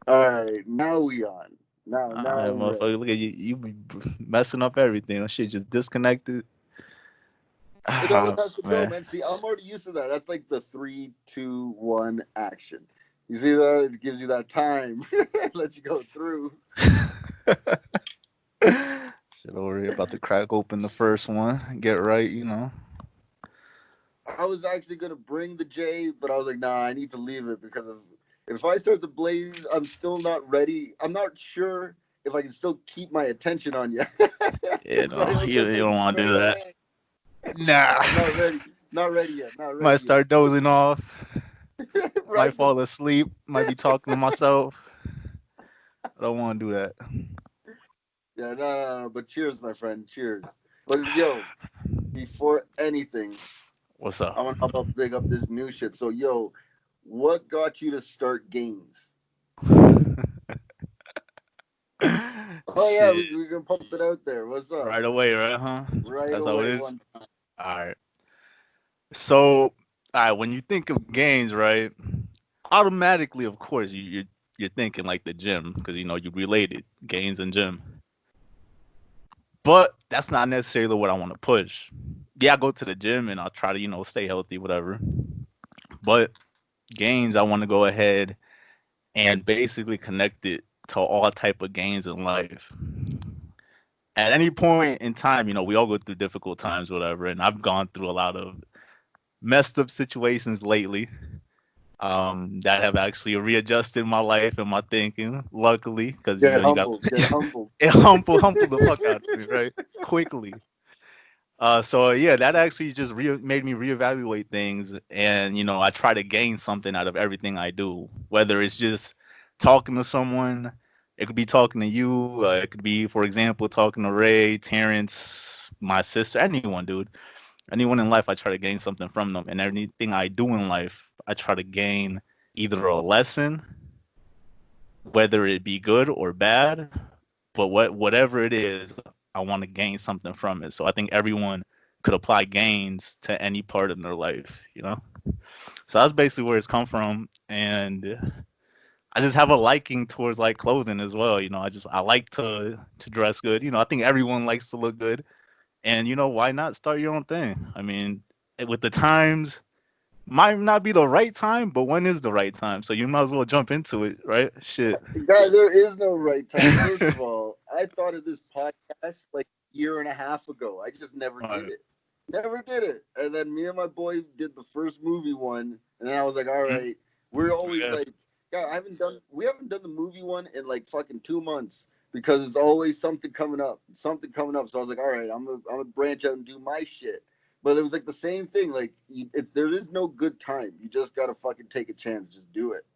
All right, now we on. Now Alright, I'm ready. motherfucker, look at you. You be messing up everything. That shit just disconnected. It always Ah, has to go, man. man. See, I'm already used to that. That's like the 3, 2, 1 action. You see that? It gives you that time. It lets you go through. Shit over here about to crack open the first one. Get right, you know. I was actually gonna bring the J, but I was like, nah, I need to leave it because of if I start to blaze, I'm still not ready. I'm not sure if I can still keep my attention on you. You So I know, was you, like, you don't want to do straight that. away. Nah. I'm not ready. Not ready yet. Not Might ready yet. start dozing off. Might Right? Just fall asleep. Might be talking to myself. I don't want to do that. yeah, no. But cheers, my friend. Cheers. But yo, before anything, What's I up? want to big up this new shit. So yo, what got you to start gains? Oh yeah, Shit. we can pump it out there. What's up? Right away, right, huh? Right That's how it away, is. one. Alright. So, alright, when you think of gains, right? Automatically, of course, you're thinking like the gym because you know you related gains and gym. But that's not necessarily what I want to push. Yeah, I go to the gym and I'll try to stay healthy, whatever. But gains, I want to go ahead and basically connect it to all type of gains in life. At any point in time, we all go through difficult times, whatever. And I've gone through a lot of messed up situations lately that have actually readjusted my life and my thinking. Luckily, because Get you got humbled. Get humbled. it humble the fuck out of me, right? Quickly. So yeah, that actually just made me reevaluate things, and I try to gain something out of everything I do, whether it's just talking to someone. It could be talking to you. It could be, for example, talking to Ray, Terrence, my sister, anyone, dude. Anyone in life, I try to gain something from them, and anything I do in life, I try to gain either a lesson, whether it be good or bad, but whatever it is, I want to gain something from it. So I think everyone could apply gains to any part of their life. So that's basically where it's come from, and I just have a liking towards like clothing as well. I like to dress good. I think everyone likes to look good, and why not start your own thing? I mean, with the times. Might not be the right time, but when is the right time? So you might as well jump into it, right? Shit. Guys, there is no right time. First of all, I thought of this podcast like a year and a half ago. I just never did Alright. it. Never did it. And then me and my boy did the first movie one, and then I was like, all Mhm. right. We're always Yeah. like, yeah, we haven't done the movie one in like fucking 2 months because it's always something coming up, something coming up. So I was like, all right, I'm gonna branch out and do my shit. But it was like the same thing. Like, there is no good time. You just gotta fucking take a chance. Just do it.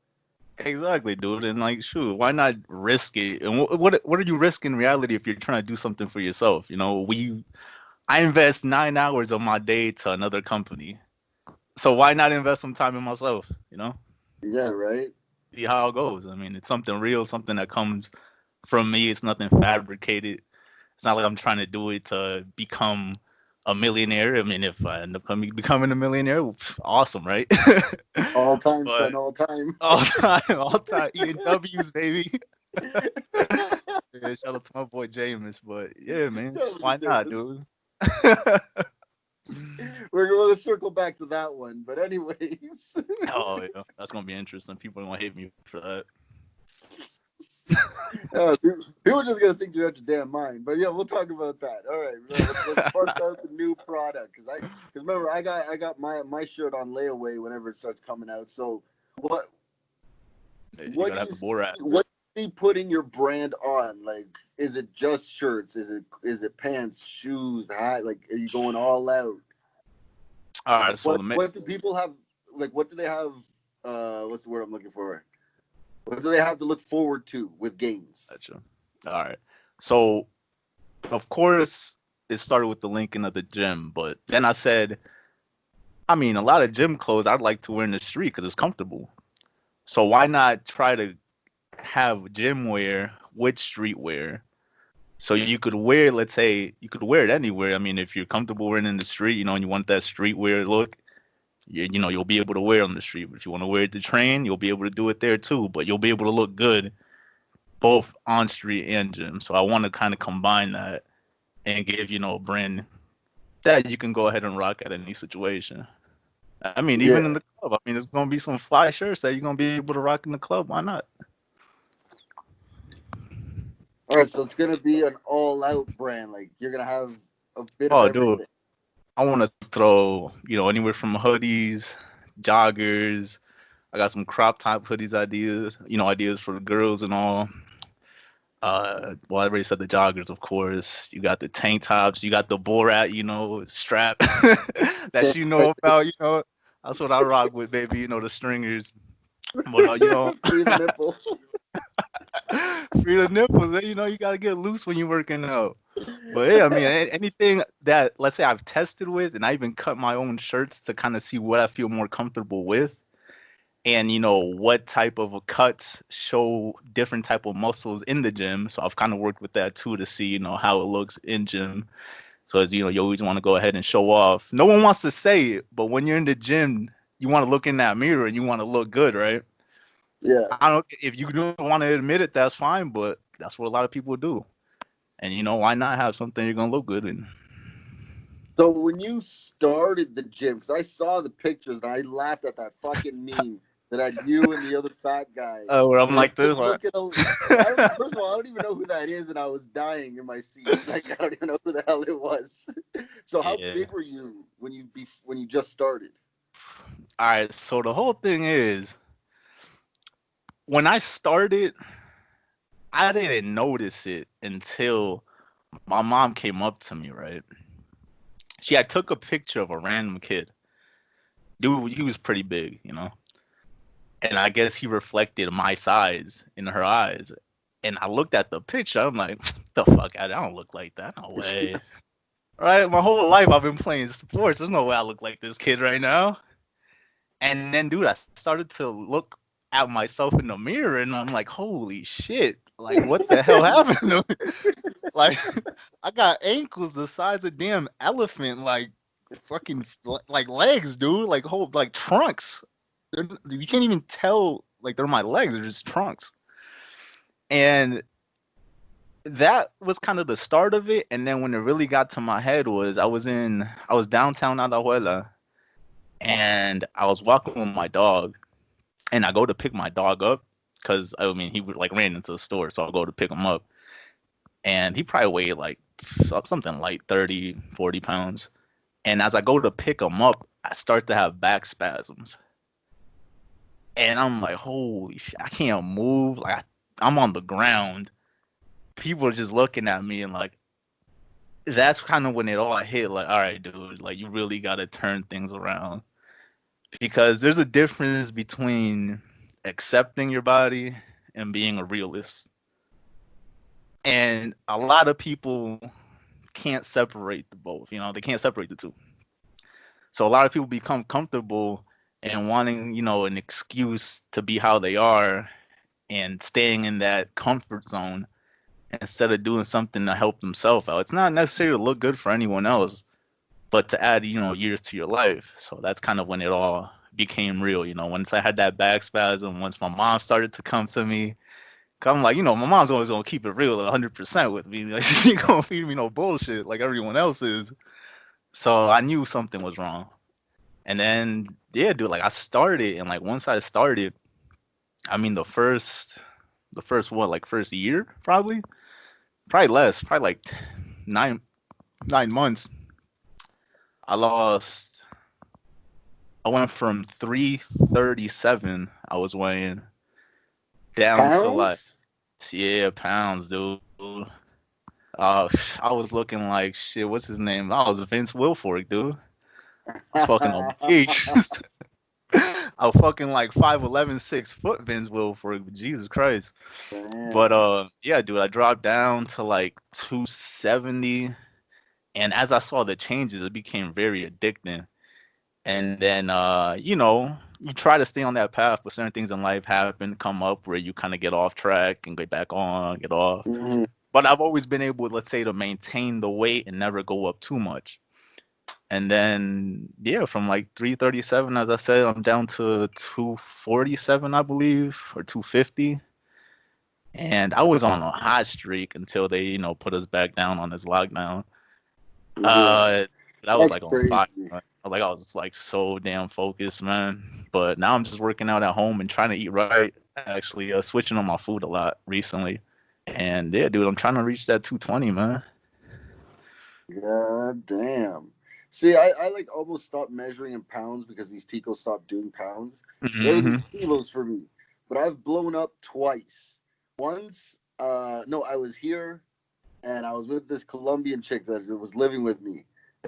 Exactly, dude. And like, shoot, why not risk it? And what are you risking in reality if you're trying to do something for yourself? I invest 9 hours of my day to another company, so why not invest some time in myself? Yeah, right. See how it goes. I mean, it's something real, something that comes from me. It's nothing fabricated. It's not like I'm trying to do it to become a millionaire. I mean, if I end up becoming a millionaire, awesome, right? All time, But son, all time. all time, eating W's, baby. Yeah, shout out to my boy Jameis, but yeah, man, That was why not, Jameis. dude? We're going to circle back to that one. But, anyways. Oh yeah, that's gonna be interesting. People are gonna hate me for that. People just gonna think you're out your damn mind, but yeah, we'll talk about that. All right, let's bust out the new product because remember I got my shirt on layaway whenever it starts coming out. So what You what gotta do have you the see? Borat. What do you see putting your brand on? Like, is it just shirts? Is it pants, shoes, hat? Like, are you going all out? All right, so What do people have? Like, what do they have? What's the word I'm looking for? What do they have to look forward to with games? gotcha. All right, so of course it started with the linking of the gym, but then I said, I mean, a lot of gym clothes I'd like to wear in the street because it's comfortable. So why not try to have gym wear with streetwear? So you could wear, let's say, you could wear it anywhere. I mean, if you're comfortable wearing it in the street, and you want that streetwear look, you'll be able to wear it on the street. But if you want to wear it to train, you'll be able to do it there too. But you'll be able to look good both on street and gym. So I want to kind of combine that and give a brand that you can go ahead and rock at any situation. I mean, even in the club. I mean, there's gonna be some fly shirts that you're gonna be able to rock in the club. Why not? All right, so it's gonna be an all-out brand. Like you're gonna have a bit Oh, of everything. dude, I want to throw anywhere from hoodies, joggers. I got some crop top hoodies ideas. Ideas for the girls and all. Well, I already said the joggers, of course. You got the tank tops. You got the Borat, strap that you know about. That's what I rock with, baby. The stringers. But Free the nipple. free the nipples. You gotta get loose when you're working out. But yeah, I mean, anything that let's say I've tested with, and I even cut my own shirts to kind of see what I feel more comfortable with, and what type of cuts show different type of muscles in the gym. So I've kind of worked with that too to see how it looks in gym. So as you always want to go ahead and show off. No one wants to say it, but when you're in the gym, you want to look in that mirror and you want to look good, right? Yeah. I don't. If you don't want to admit it, that's fine. But that's what a lot of people do. And why not have something you're gonna look good in? So when you started the gym, because I saw the pictures and I laughed at that fucking meme that had you and the other fat guy. Oh, where I'm like this. First of all, I don't even know who that is, and I was dying in my seat. Like I don't even know who the hell it was. So how big were you when you just started? All right. So the whole thing is, when I started, I didn't notice it until my mom came up to me, right? She had took a picture of a random kid. Dude, he was pretty big, and I guess he reflected my size in her eyes. And I looked at the picture. I'm like, the fuck? I don't look like that. No way. Right? My whole life I've been playing sports. There's no way I look like this kid right now. And then, dude, I started to look at myself in the mirror, and I'm like, holy shit! Like, what the hell happened to me? Like, I got ankles the size of damn elephant, like fucking like legs, dude, like whole like trunks. You can't even tell like they're my legs; they're just trunks. And that was kind of the start of it. And then when it really got to my head was I was downtown Alajuela, and I was walking with my dog, and I go to pick my dog up because I mean he like ran into the store, so I'll go to pick him up, and he probably weighed like something like 30, 40 pounds. And as I go to pick him up, I start to have back spasms, and I'm like, holy shit, I can't move. Like I'm on the ground. People are just looking at me, and like that's kind of when it all hit. Like, all right, dude, like you really got to turn things around. Because there's a difference between accepting your body and being a realist. And a lot of people can't separate the both, they can't separate the two. So a lot of people become comfortable and wanting, an excuse to be how they are and staying in that comfort zone instead of doing something to help themselves out. It's not necessarily to look good for anyone else, but to add, years to your life. So that's kind of when it all became real. Once I had that back spasm, once my mom started to come to me, I'm like, my mom's always gonna keep it real 100% with me. Like she ain't gonna feed me no bullshit like everyone else is. So I knew something was wrong. And then yeah, dude, like I started, and like once I started, I mean the first what, like first year, probably less, probably like 9 months. I went from 337 I was weighing down to like, Pounds? yeah, pounds, dude. I was looking like shit. What's his name? I was Vince Wilfork, dude. I was fucking obese. I was fucking like 5'11", 6 foot Vince Wilfork. Jesus Christ. Damn. But yeah, dude, I dropped down to like 270, and as I saw the changes, it became very addicting. And then you try to stay on that path, but certain things in life happen, come up where you kind of get off track and get back on, get off. Mhm. But I've always been able, let's say, to maintain the weight and never go up too much. And then yeah, from like 337, as I said, I'm down to 247, I believe, or 250. And I was on a hot streak until they, put us back down on this lockdown. Yeah, That was that's like on crazy. fire. I was just like so damn focused, man. But now I'm just working out at home and trying to eat right. Actually, switching on my food a lot recently. And yeah, dude, I'm trying to reach that 220, man. God damn. See, I like almost stopped measuring in pounds because these Ticos stopped doing pounds. Hmm. Everything's kilos for me. But I've blown up twice. Once, no, I was here and I was with this Colombian chick that was living with me.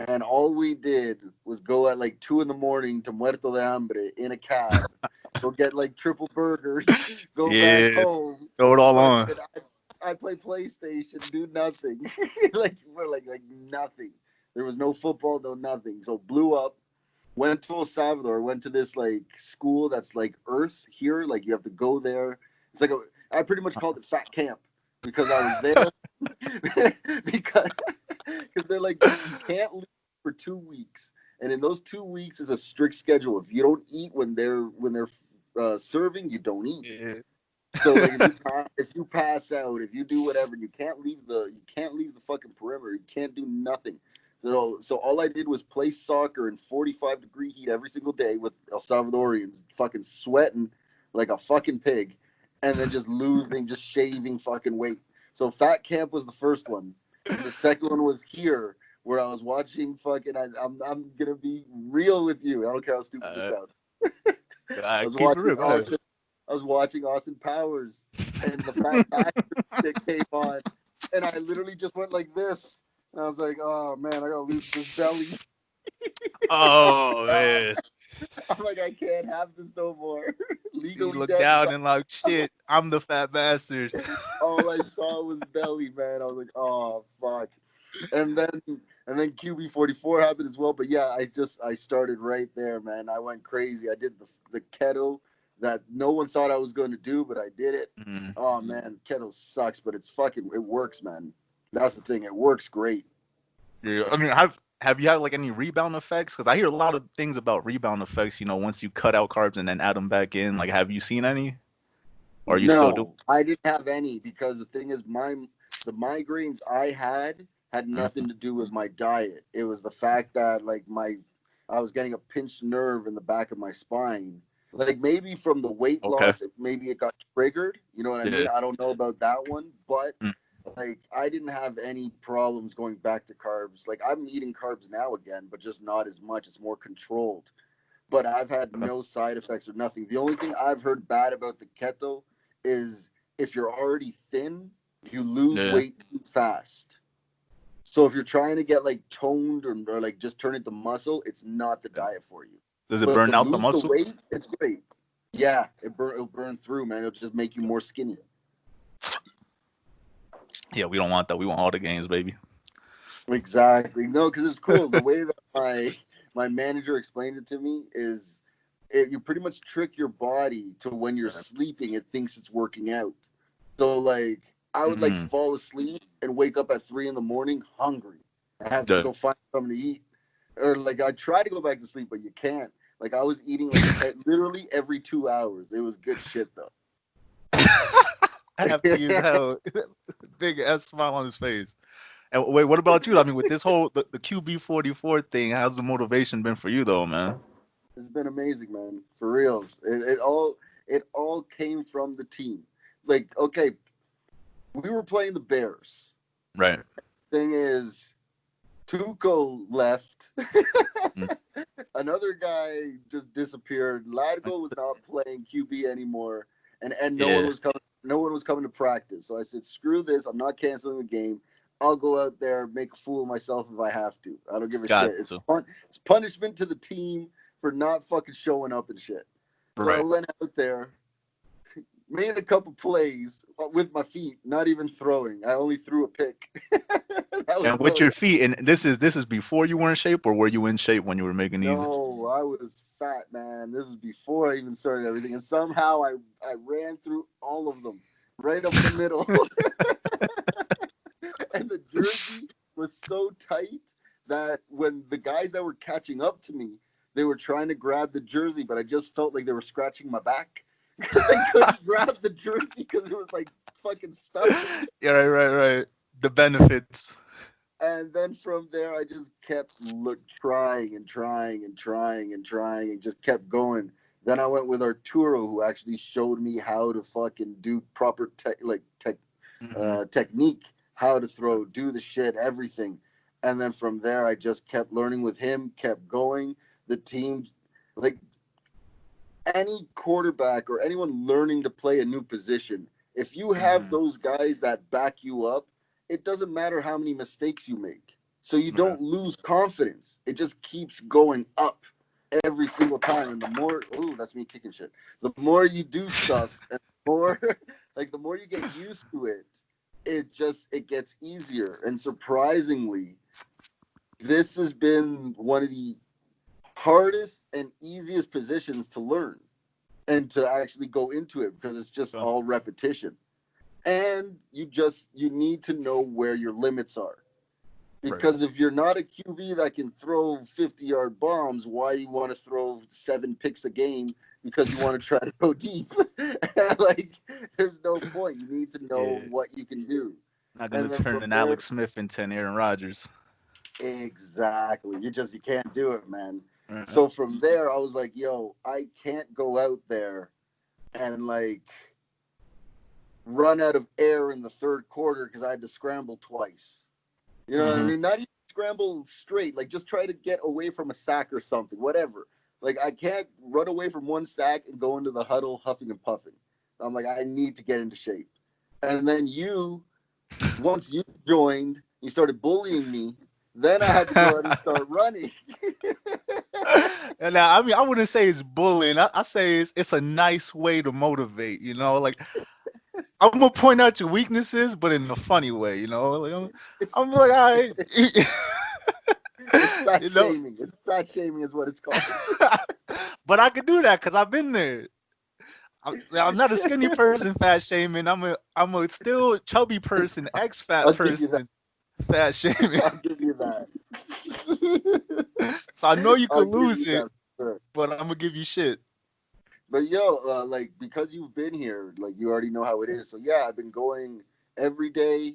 And all we did was go at like 2 in the morning to Muerto de Hambre in a cab, go get like triple burgers, go back Yeah, home. throw it all on. Fucking, I play PlayStation, do nothing. Like we're like nothing. There was no football, no nothing. So blew up. Went to El Salvador. Went to this like school that's like Earth here. Like you have to go there. It's like I pretty much called it fat camp because I was there because they're like you can't leave for 2 weeks, and in those 2 weeks is a strict schedule. If you don't eat when they're serving, you don't eat. Yeah. So like if you pass out, if you do whatever, you can't leave the fucking perimeter. You can't do nothing. So all I did was play soccer in 45-degree heat every single day with El Salvadorians, fucking sweating like a fucking pig, and then just losing, just shaving fucking weight. So fat camp was the first one. The second one was here where I was watching fucking. I'm gonna be real with you. I don't care how stupid this Uh, sounds. I was keep it watching real, man. Austin. I was watching Austin Powers, and the fat bastard that came on, and I literally just went like this, and I was like, "Oh man, I gotta lose this belly." Oh man, I'm like, I can't have this no more. you Legally look dead. down and like shit. I'm the fat bastard. All I saw was belly, man. I was like, "Oh fuck." And then QB44 happened as well. But yeah, I started right there, man. I went crazy. I did the kettle that no one thought I was going to do, but I did it. Mm. Oh man, kettle sucks, but it works, man. That's the thing. It works great. Yeah, I mean, have you had like any rebound effects? Because I hear a lot of things about rebound effects. Once you cut out carbs and then add them back in. Like, have you seen any? Or are you still do? No, I didn't have any because the thing is, the migraines I had Mm. nothing to do with my diet. It was the fact that like I was getting a pinched nerve in the back of my spine. Like maybe from the weight Okay. loss, maybe it got triggered. You know what I mean? Yeah. I don't know about that one, but Mm. like I didn't have any problems going back to carbs. Like I'm eating carbs now again, but just not as much. It's more controlled. But I've had Okay. no side effects or nothing. The only thing I've heard bad about the keto is if you're already thin, you lose Yeah. weight too fast. So if you're trying to get like toned or like just turn into muscle, it's not the Yeah. diet for you. Does it But to burn out the lose the muscle? weight, it's great. Yeah, it'll burn through, man. It'll just make you more skinny. Yeah, we don't want that. We want all the gains, baby. Exactly. No, because it's cool. The way that my manager explained it to me is you pretty much trick your body to when you're sleeping, it thinks it's working out. So like I would like Mm. fall asleep and wake up at 3 in the morning hungry. I have to Yeah. go find something to eat. Or like I try to go back to sleep, but you can't. Like I was eating like literally every 2 hours. It was good shit though. Happy as hell. Big ass smile on his face. And wait, what about you? I mean, with this whole the QB44 thing, how's the motivation been for you though, man? It's been amazing, man. For reals. It all came from the team. Like, okay, we were playing the Bears. Right. Thing is, Tuco left. Mm. Another guy just disappeared. Ladgo was not playing QB anymore, and no one Yeah. was coming. No one was coming to practice. So I said, "Screw this! I'm not canceling the game. I'll go out there, make a fool of myself if I have to. I don't give a Got shit. It's to. fun. It's punishment to the team for not fucking showing up and shit." So I Right. went out there, made a couple plays with my feet, not even throwing. I only threw a pick. That was And with about your it. feet, and this is before you were in shape, or were you in shape when you were making these? No, I was fat, man. This was before I even started everything, and somehow I ran through all of them, right up the middle, and the jersey was so tight that when the guys that were catching up to me, they were trying to grab the jersey, but I just felt like they were scratching my back. They couldn't grab the jersey because it was like fucking stuck. Yeah, right. The benefits. And then from there, I just kept trying and just kept going. Then I went with Arturo, who actually showed me how to fucking do proper technique, how to throw, do the shit, everything. And then from there, I just kept learning with him, kept going. The team, like any quarterback or anyone learning to play a new position, if you have those guys that back you up, it doesn't matter how many mistakes you make. So you don't lose confidence. It just keeps going up every single time. And the more, that's me kicking shit. The more you do stuff, and the more, the more you get used to it, it gets easier. And surprisingly, this has been one of the hardest and easiest positions to learn and to actually go into it because it's just all repetition. And you need to know where your limits are. Because if you're not a QB that can throw 50-yard bombs, why do you want to throw 7 picks a game because you want to try to go deep? There's no point. You need to know what you can do. Not going to turn an Alex Smith into an Aaron Rodgers. Exactly. You can't do it, man. So from there, I was like, yo, I can't go out there and run out of air in the third quarter because I had to scramble twice. You know what I mean? Not even scramble straight. Just try to get away from a sack or something, whatever. I can't run away from one sack and go into the huddle huffing and puffing. I'm like, I need to get into shape. And then once you joined, you started bullying me. Then I had to go out and start running. And now, I mean, I wouldn't say it's bullying. I say it's a nice way to motivate, I'm gonna point out your weaknesses, but in a funny way, I'm like, all right. It's fat shaming. It's fat shaming is what it's called. But I could do that because I've been there. I'm not a skinny person fat shaming. I'm a still chubby person, ex-fat person fat shaming. I'll give you that. So I know you could lose it, but I'm gonna give you shit. But yo, because you've been here, you already know how it is. So yeah, I've been going every day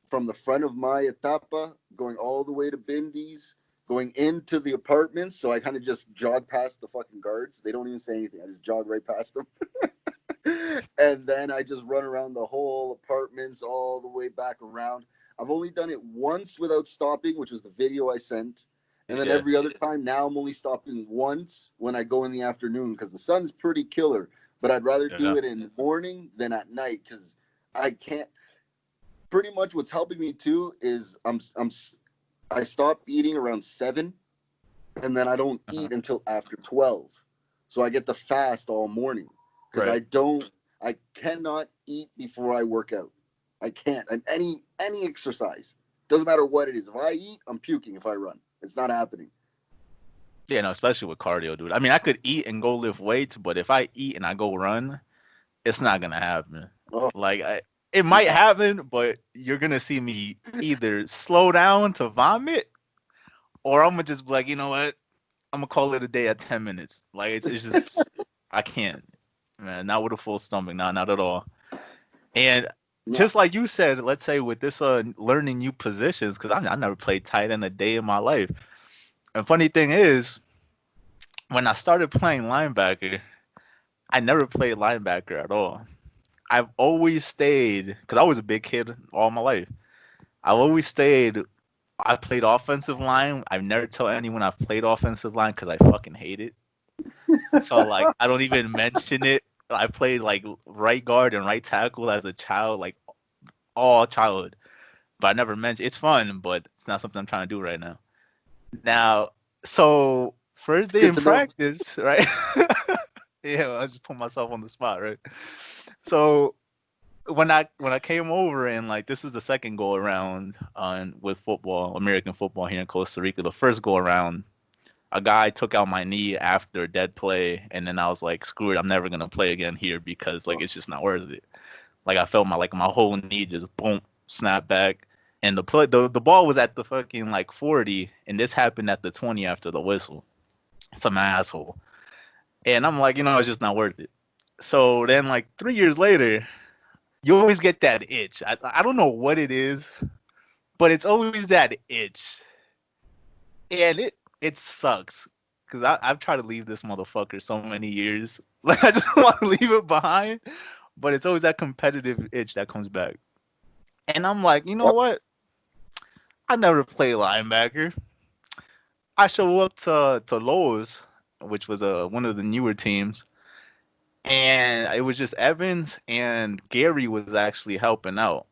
from the front of my etapa, going all the way to Bindy's, going into the apartments. So I kind of just jog past the fucking guards. They don't even say anything. I just jog right past them. And then I just run around the whole apartments all the way back around. I've only done it once without stopping, which was the video I sent. And then every other time, now I'm only stopping once when I go in the afternoon because the sun's pretty killer. But I'd rather do it in the morning than at night because I can't. Pretty much what's helping me too is I stop eating around 7, and then I don't eat until after 12. So I get to fast all morning because I cannot eat before I work out. I can't. And any exercise, doesn't matter what it is. If I eat, I'm puking. If I run, it's not happening. Yeah, no, especially with cardio, dude. I mean, I could eat and go lift weights, but if I eat and I go run, it's not gonna happen. It might happen, but you're gonna see me either slow down to vomit, or I'm gonna just be like, you know what? I'm gonna call it a day at 10 minutes. It's just I can't, man. Not with a full stomach, not at all. And just like you said, let's say with this learning new positions, because I never played tight end a day in my life. And funny thing is, when I started playing linebacker, I never played linebacker at all. I've always stayed, because I was a big kid all my life. I've always stayed, I played offensive line. I've never told anyone I've played offensive line because I fucking hate it. So, I don't even mention it. I played, right guard and right tackle as a child, all childhood. But I never mentioned, it's fun, but it's not something I'm trying to do right now. Now, so, first day in practice, right? Yeah, I just put myself on the spot, right? So when I came over and this is the second go around with football, American football here in Costa Rica. The first go around, a guy took out my knee after a dead play, and then I was like, screw it, I'm never gonna play again here because it's just not worth it. I felt my whole knee just boom snap back, and the ball was at the fucking like 40, and this happened at the 20 after the whistle. Some asshole. And I'm like, it's just not worth it. So then, like 3 years later, you always get that itch. I don't know what it is, but it's always that itch, and it sucks because I've tried to leave this motherfucker so many years. Like I just want to leave it behind, but it's always that competitive itch that comes back. And I'm like, you know what? I never play linebacker. I show up to Lowe's, which was one of the newer teams, and it was just Evans and Gary was actually helping out.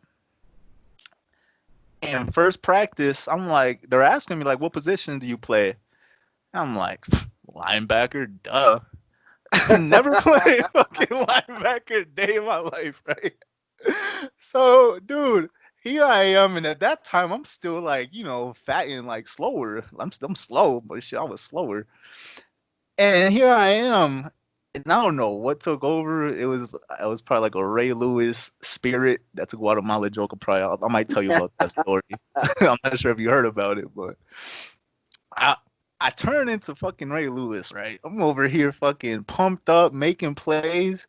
And first practice, I'm like, they're asking me like, what position do you play? I'm like, linebacker, duh. Never played fucking linebacker a day in my life, right? So, dude, here I am, and at that time, I'm still like, fat and like slower. I'm slow, but shit, I was slower. And here I am, and I don't know what took over. I was probably like a Ray Lewis spirit. That's a Guatemala joke. I might tell you about that story. I'm not sure if you heard about it, but I I turn into fucking Ray Lewis, right? I'm over here fucking pumped up, making plays,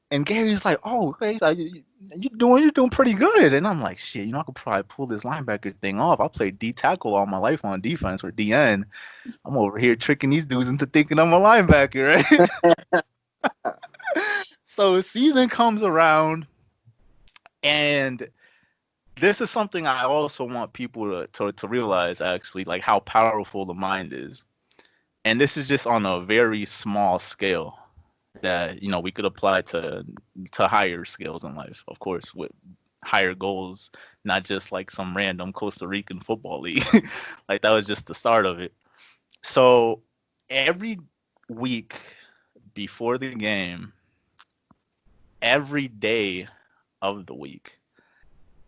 and Gary's like, "Oh, okay, you're doing pretty good." And I'm like, "Shit, I could probably pull this linebacker thing off. I played D tackle all my life on defense or DN. I'm over here tricking these dudes into thinking I'm a linebacker, right?" So season comes around, and this is something I also want people to realize, actually, like how powerful the mind is. And this is just on a very small scale that we could apply to higher scales in life, of course, with higher goals, not just like some random Costa Rican football league. Like that was just the start of it. So every week before the game, every day of the week,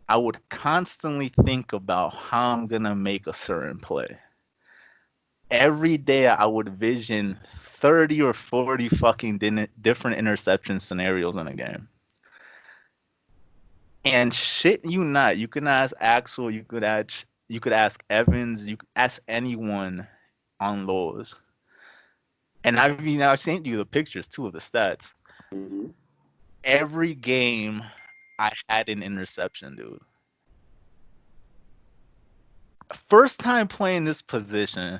I would constantly think about how I'm gonna make a certain play. Every day I would vision 30 or 40 fucking different interception scenarios in a game. And shit you not, you can ask Axel, you could ask Evans, you could ask anyone on Lowe's. And I've sent you the pictures too of the stats. Mm-hmm. Every game I had an interception, dude. First time playing this position,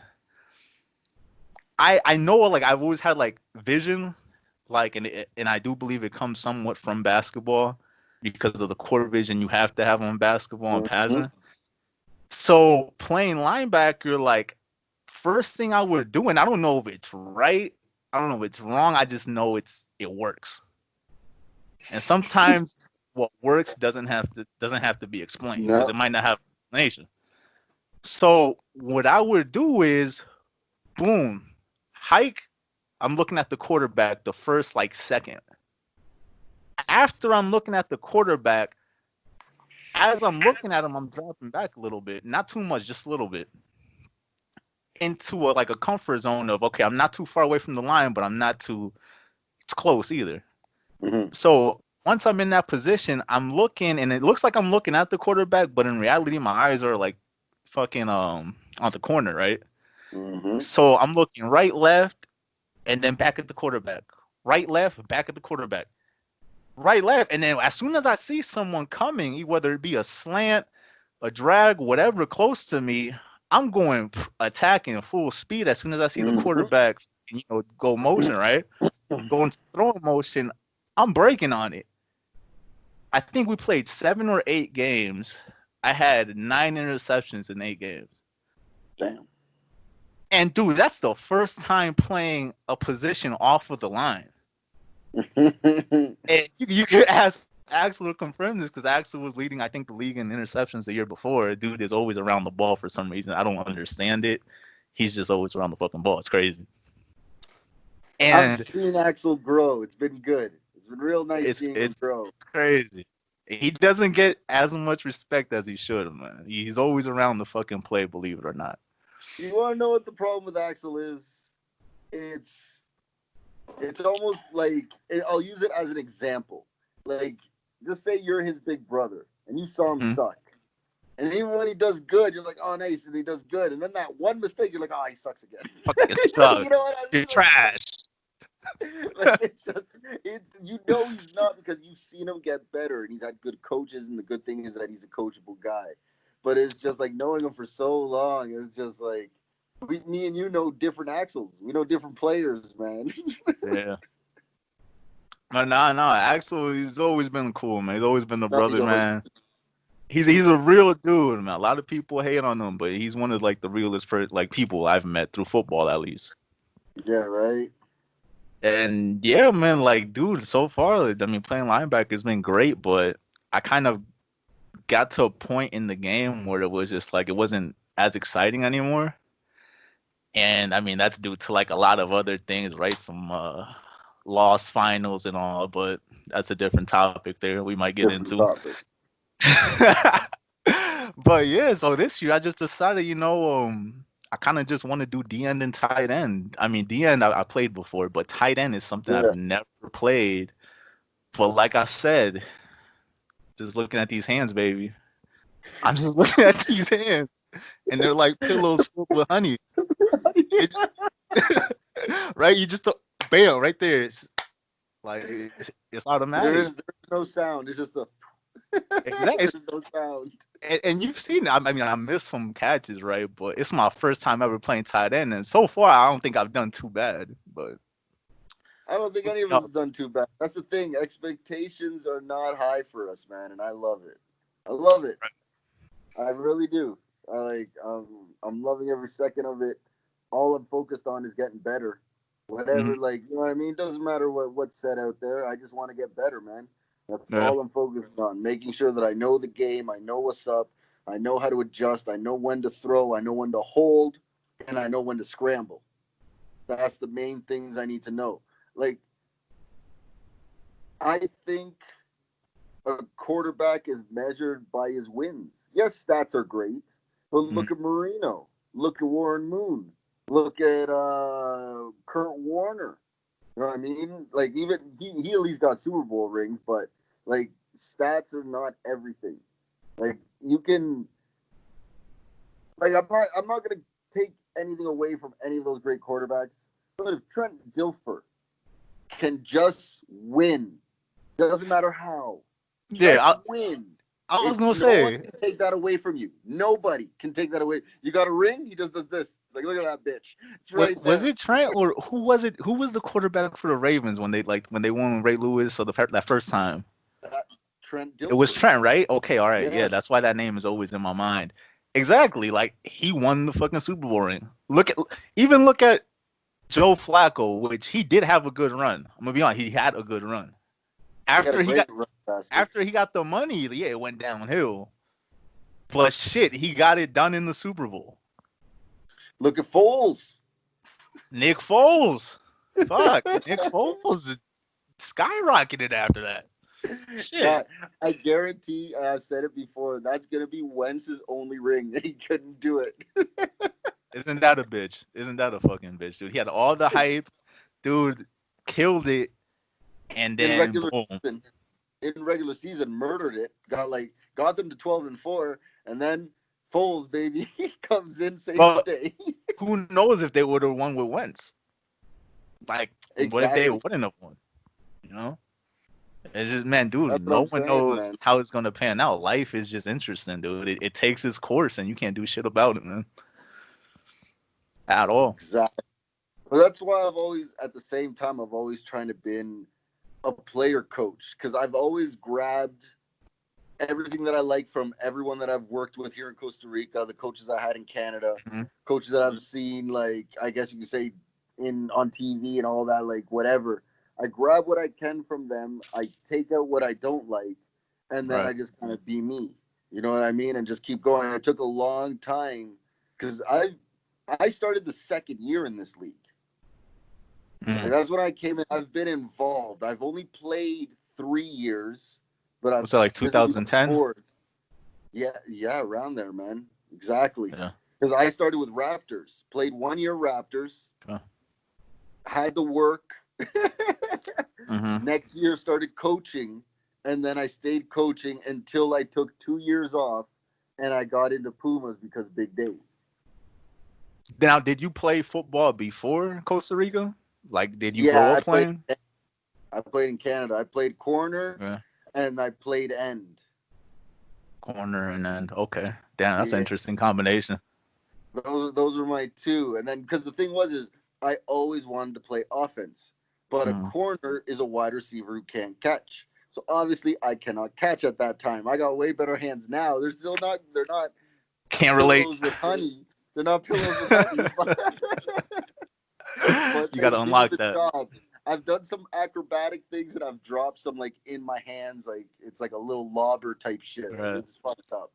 I know, like I've always had like vision, like and I do believe it comes somewhat from basketball because of the core vision you have to have on basketball and Mm-hmm. passing. So playing linebacker, like first thing I would do, and I don't know if it's right, I don't know if it's wrong, I just know it works. And sometimes what works doesn't have to be explained because No. it might not have explanation. So what I would do is boom, hike. I'm looking at the quarterback the first like second. After I'm looking at the quarterback, as I'm looking at him, I'm dropping back a little bit, not too much, just a little bit, into like a comfort zone of okay, I'm not too far away from the line, but I'm not too close either. Mm-hmm. So once I'm in that position, I'm looking, and it looks like I'm looking at the quarterback, but in reality, my eyes are like fucking on the corner, right? Mm-hmm. So I'm looking right, left, and then back at the quarterback. Right, left, back at the quarterback. Right, left, and then as soon as I see someone coming, whether it be a slant, a drag, whatever, close to me, I'm going attacking full speed as soon as I see the Mm-hmm. quarterback, go motion, right? Going to throw motion, I'm breaking on it. I think we played 7 or 8 games. I had 9 interceptions in 8 games. Damn. And dude, that's the first time playing a position off of the line. And you could ask Axel to confirm this because Axel was leading, I think, the league in interceptions the year before. Dude is always around the ball for some reason. I don't understand it. He's just always around the fucking ball. It's crazy. I've And seen Axel grow. It's been good. It's been real nice seeing him it's grow. crazy. He doesn't get as much respect as he should, man. He's always around the fucking play, believe it or not. You want to know what the problem with Axel is? It's almost like I'll use it as an example. Like, just say you're his big brother and you saw him Hmm. suck. And even when he does good, you're like, oh, nice, and he does good. And then that one mistake, you're like, oh, he sucks again. Fucking suck. You know what I You're mean? trash. Like it's just, you know he's not because you've seen him get better and he's had good coaches. And the good thing is that he's a coachable guy. But it's just like knowing him for so long, it's just like me and you know different Axels. We know different players, man. Yeah. But nah. Axel, he's always been cool, man. He's always been the Nothing brother, always. man. He's a real dude, man. A lot of people hate on him, but he's one of like the realest like people I've met through football, at least. Yeah, right. And yeah, man, like, dude, so far, I mean, playing linebacker has been great, but I kind of got to a point in the game where it was just like it wasn't as exciting anymore. And I mean, that's due to like a lot of other things, right? Some lost finals and all, but that's a different topic there we might get Different into. topic. But yeah, so this year I just decided, I kind of just want to do D end and tight end. I mean, D end I played before, but tight end is something Yeah. I've never played. But like I said, just looking at these hands, baby. I'm just looking at these hands, and they're like pillows filled with honey. It right? You just bam right there. It's like it's automatic. There's no sound. It's just a. Exactly. There's no sound. And you've seen. I mean, I missed some catches, right? But it's my first time ever playing tight end, and so far I don't think I've done too bad. But I don't think any of us have done too bad. That's the thing. Expectations are not high for us, man, and I love it. I love it. I really do. I'm loving every second of it. All I'm focused on is getting better. Whatever, like you know what I mean. Doesn't matter what's said out there. I just want to get better, man. That's yeah, all I'm focused on. Making sure that I know the game. I know what's up. I know how to adjust. I know when to throw. I know when to hold, and I know when to scramble. That's the main things I need to know. Like I think a quarterback is measured by his wins. Yes, stats are great, but look at Marino. Look at Warren Moon. Look at Kurt Warner. You know what I mean? Like even he at least got Super Bowl rings, but like stats are not everything. Like you can like I'm not gonna take anything away from any of those great quarterbacks. But if Trent Dilfer can just win, doesn't matter how, just win. I was gonna No one say. can take that away from you. Nobody can take that away. You got a ring, he just does this. Like, look at that bitch. It's right there. Was it Trent or who was it? Who was the quarterback for the Ravens when they won with Ray Lewis? So that first time, Trent Dilfer. it was Trent, right? Okay, all right, Yes. yeah, that's why that name is always in my mind. Exactly, like he won the fucking Super Bowl ring. Look at Joe Flacco, which he did have a good run. I'm gonna be honest, he had a good run. After he got the money, yeah, it went downhill. But shit, he got it done in the Super Bowl. Look at Foles. Nick Foles. Fuck. Nick Foles skyrocketed after that. Shit. I guarantee, I've said it before, that's going to be Wentz's only ring. He couldn't do it. Isn't that a bitch? Isn't that a fucking bitch, dude? He had all the hype. Dude killed it. And then in regular season, murdered it. Got them to 12-4. And then Foles, baby, he comes in same day. Who knows if they would have won with Wentz? Like, what if they wouldn't have won? You know? It's just, man, dude, no one knows how it's going to pan out. Life is just interesting, dude. It takes its course, and you can't do shit about it, man. At all. Exactly. Well, that's why at the same time, I've always trying to been a player coach, because I've always grabbed everything that I like from everyone that I've worked with here in Costa Rica, the coaches I had in Canada, coaches that I've seen, like, I guess you could say on TV and all that, like, whatever. I grab what I can from them. I take out what I don't like, and then I just kind of be me. You know what I mean? And just keep going. It took a long time because I started the second year in this league. Like, that's when I came in. I've been involved. I've only played 3 years, but was that like 2010? Yeah, around there, man. Exactly. Because I started with Raptors. Played 1 year Raptors. Had to work. Next year started coaching, and then I stayed coaching until I took 2 years off, and I got into Pumas because Big Dave. Now, did you play football before Costa Rica? Like, did you grow Yeah, up playing? I played in Canada. I played corner Yeah. and I played end. Corner and end. Okay. Damn, that's an Yeah, interesting combination. those were my two. And then because the thing was is I always wanted to play offense, but a Mm. corner is a wide receiver who can't catch. So obviously I cannot catch at that time. I got way better hands now. They're not Can't relate. pillows with honey. They're not pillows with honey, but You got they to do unlock the that. job. I've done some acrobatic things and I've dropped some like in my hands, like it's like a little lobber type shit. Like Right. it's fucked up.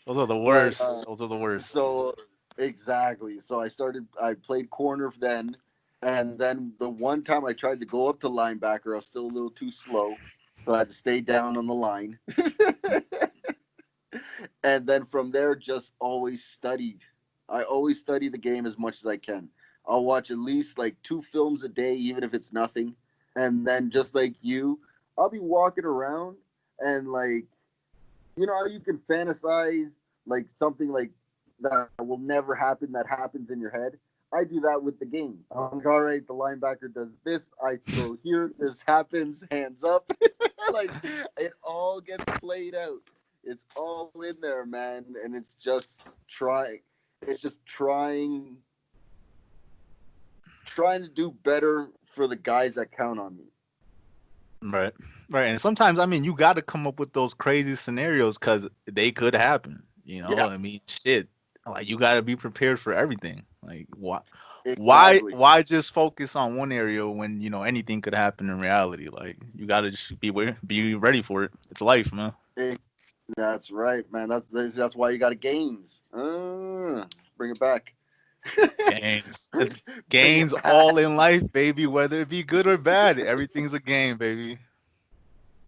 Those are the But worst. Those are the worst. so exactly. So I played corner then, and then the one time I tried to go up to linebacker, I was still a little too slow, so I had to stay down on the line. And then from there, just always studied. I always study the game as much as I can. I'll watch at least like 2 films a day, even if it's nothing. And then just like you, I'll be walking around and like how you can fantasize like something like that will never happen that happens in your head. I do that with the game. I'm like, all right, the linebacker does this. I throw here. This happens. Hands up. Like it all gets played out. It's all in there, man, and it's just trying. It's just trying to do better for the guys that count on me. Right. Right. And sometimes, I mean, you got to come up with those crazy scenarios because they could happen. You know, Yeah, I mean, shit. Like, you got to be prepared for everything. Like, exactly. why just focus on one area when, anything could happen in reality? Like, you got to just be ready for it. It's life, man. That's right, man. That's why you got a gains. Bring it back. Gains. It's Bring it gains back. all in life, baby. Whether it be good or bad, everything's a game, baby.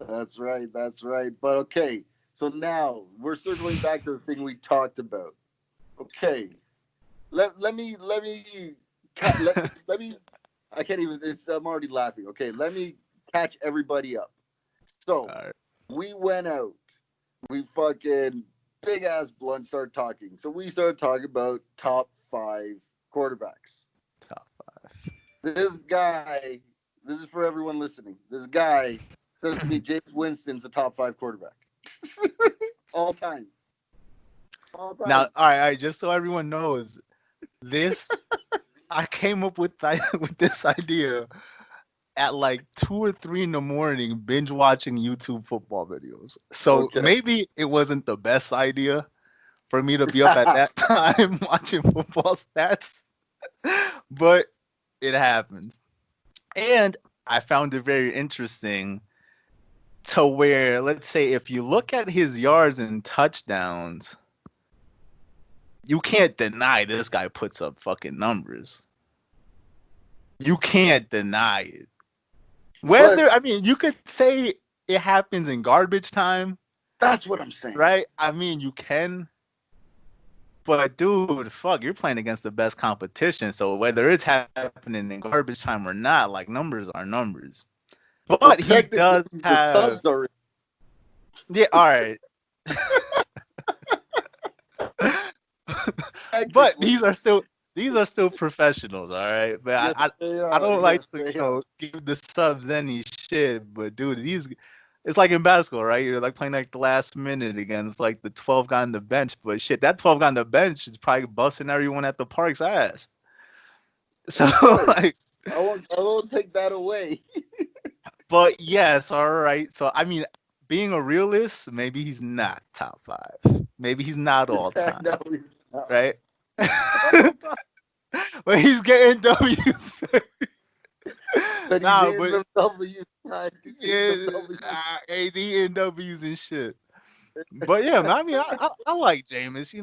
That's right. That's right. But okay, so now we're circling back to the thing we talked about. Okay, let me. I can't even. I'm already laughing. Okay, let me catch everybody up. So All right. we went out. We fucking big ass blunt started talking. So we started talking about top 5 quarterbacks. Top five. This guy, this is for everyone listening. This guy says to me, James Winston's a top 5 quarterback. All time. All Now, time. all right, just so everyone knows, this I came up with with this idea at like 2 or 3 in the morning, binge watching YouTube football videos. So Okay. maybe it wasn't the best idea for me to be up at that time watching football stats, but it happened. And I found it very interesting to where, let's say, if you look at his yards and touchdowns, you can't deny this guy puts up fucking numbers. You can't deny it. But Whether, I mean, you could say it happens in garbage time, that's what I'm saying. right? I mean, you can, but dude, fuck, you're playing against the best competition. So whether it's happening in garbage time or not, like numbers are numbers. Well, But he technically, does the have, subs are. yeah, all right. But Technically, these are still professionals, all right. But yes, they I are. don't like Yes, to they are. give the subs any shit. But dude, it's like in basketball, right? You're like playing like the last minute against like the 12 guy on the bench. But shit, that 12 guy on the bench is probably busting everyone at the park's ass. So Of course. like, I won't take that away. but yes, all right. So I mean, being a realist, maybe he's not top 5. Maybe he's not all time, No, he's not. right? All time. But he's getting W's. But he's Nah, eating but them W's. He's eating them yeah, W's. he's eating W's and shit. But yeah, man, I mean, I like Jameis.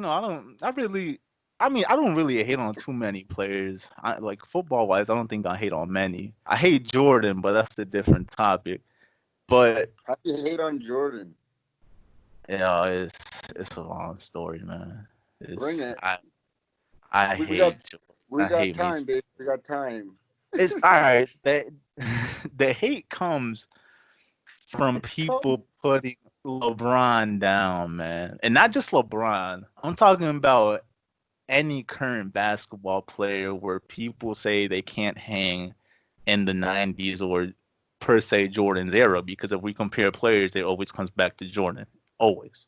I don't really hate on too many players. Like football wise, I don't think I hate on many. I hate Jordan, but that's a different topic. But How do you hate on Jordan? yeah, it's a long story, man. Bring It's it. I We got hate we I got hate time, Mason. baby. We got time. It's all right. The hate comes from Come people putting LeBron down, man. And not just LeBron. I'm talking about any current basketball player where people say they can't hang in the 90s or per se Jordan's era, because if we compare players, it always comes back to Jordan. Always.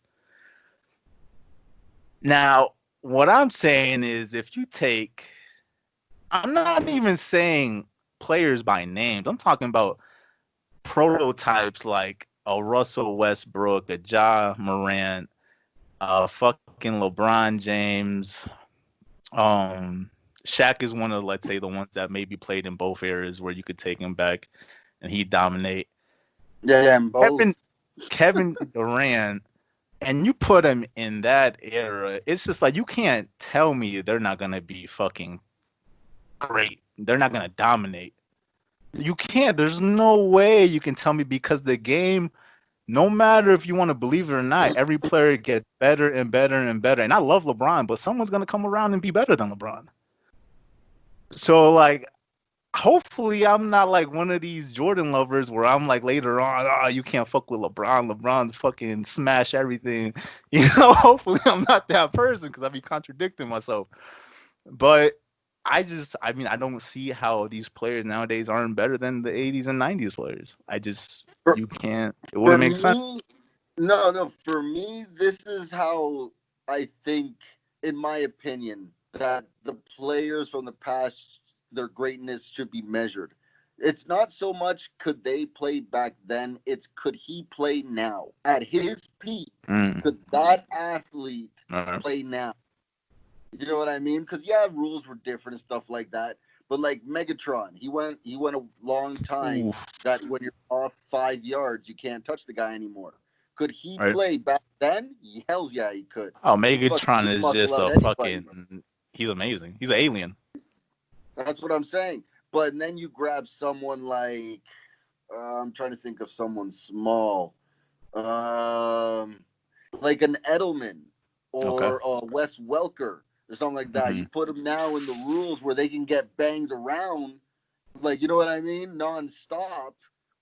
Now, what I'm saying is if you take, I'm not even saying players by names. I'm talking about prototypes like a Russell Westbrook, a Ja Morant, fucking LeBron James. Shaq is one of, let's say, the ones that maybe played in both eras where you could take him back and he'd dominate. Yeah, and both. Kevin Durant, and you put him in that era, it's just like you can't tell me they're not gonna be fucking great. They're not gonna dominate. You can't. There's no way you can tell me, because the game, no matter if you want to believe it or not, every player gets better and better and better. And I love LeBron, but someone's gonna come around and be better than LeBron. So like, hopefully I'm not like one of these Jordan lovers where I'm like later on, oh, you can't fuck with LeBron. LeBron's fucking smash everything. Hopefully I'm not that person, because I'd be contradicting myself. But I mean, I don't see how these players nowadays aren't better than the 80s and 90s players. You can't. It wouldn't make sense. No. For me, this is how I think, in my opinion, that the players from the past, their greatness should be measured. It's not so much could they play back then, it's could he play now. At his peak, could that athlete play now? You know what I mean? Because rules were different and stuff like that. But like Megatron, he went a long time that when you're off 5 yards, you can't touch the guy anymore. Could he play back then? Hells yeah, he could. Oh, Megatron is just a fucking. He's amazing. He's an alien. That's what I'm saying. But then you grab someone like, I'm trying to think of someone small, like an Edelman or Wes Welker or something like that. You put them now in the rules where they can get banged around, like, you know what I mean, nonstop.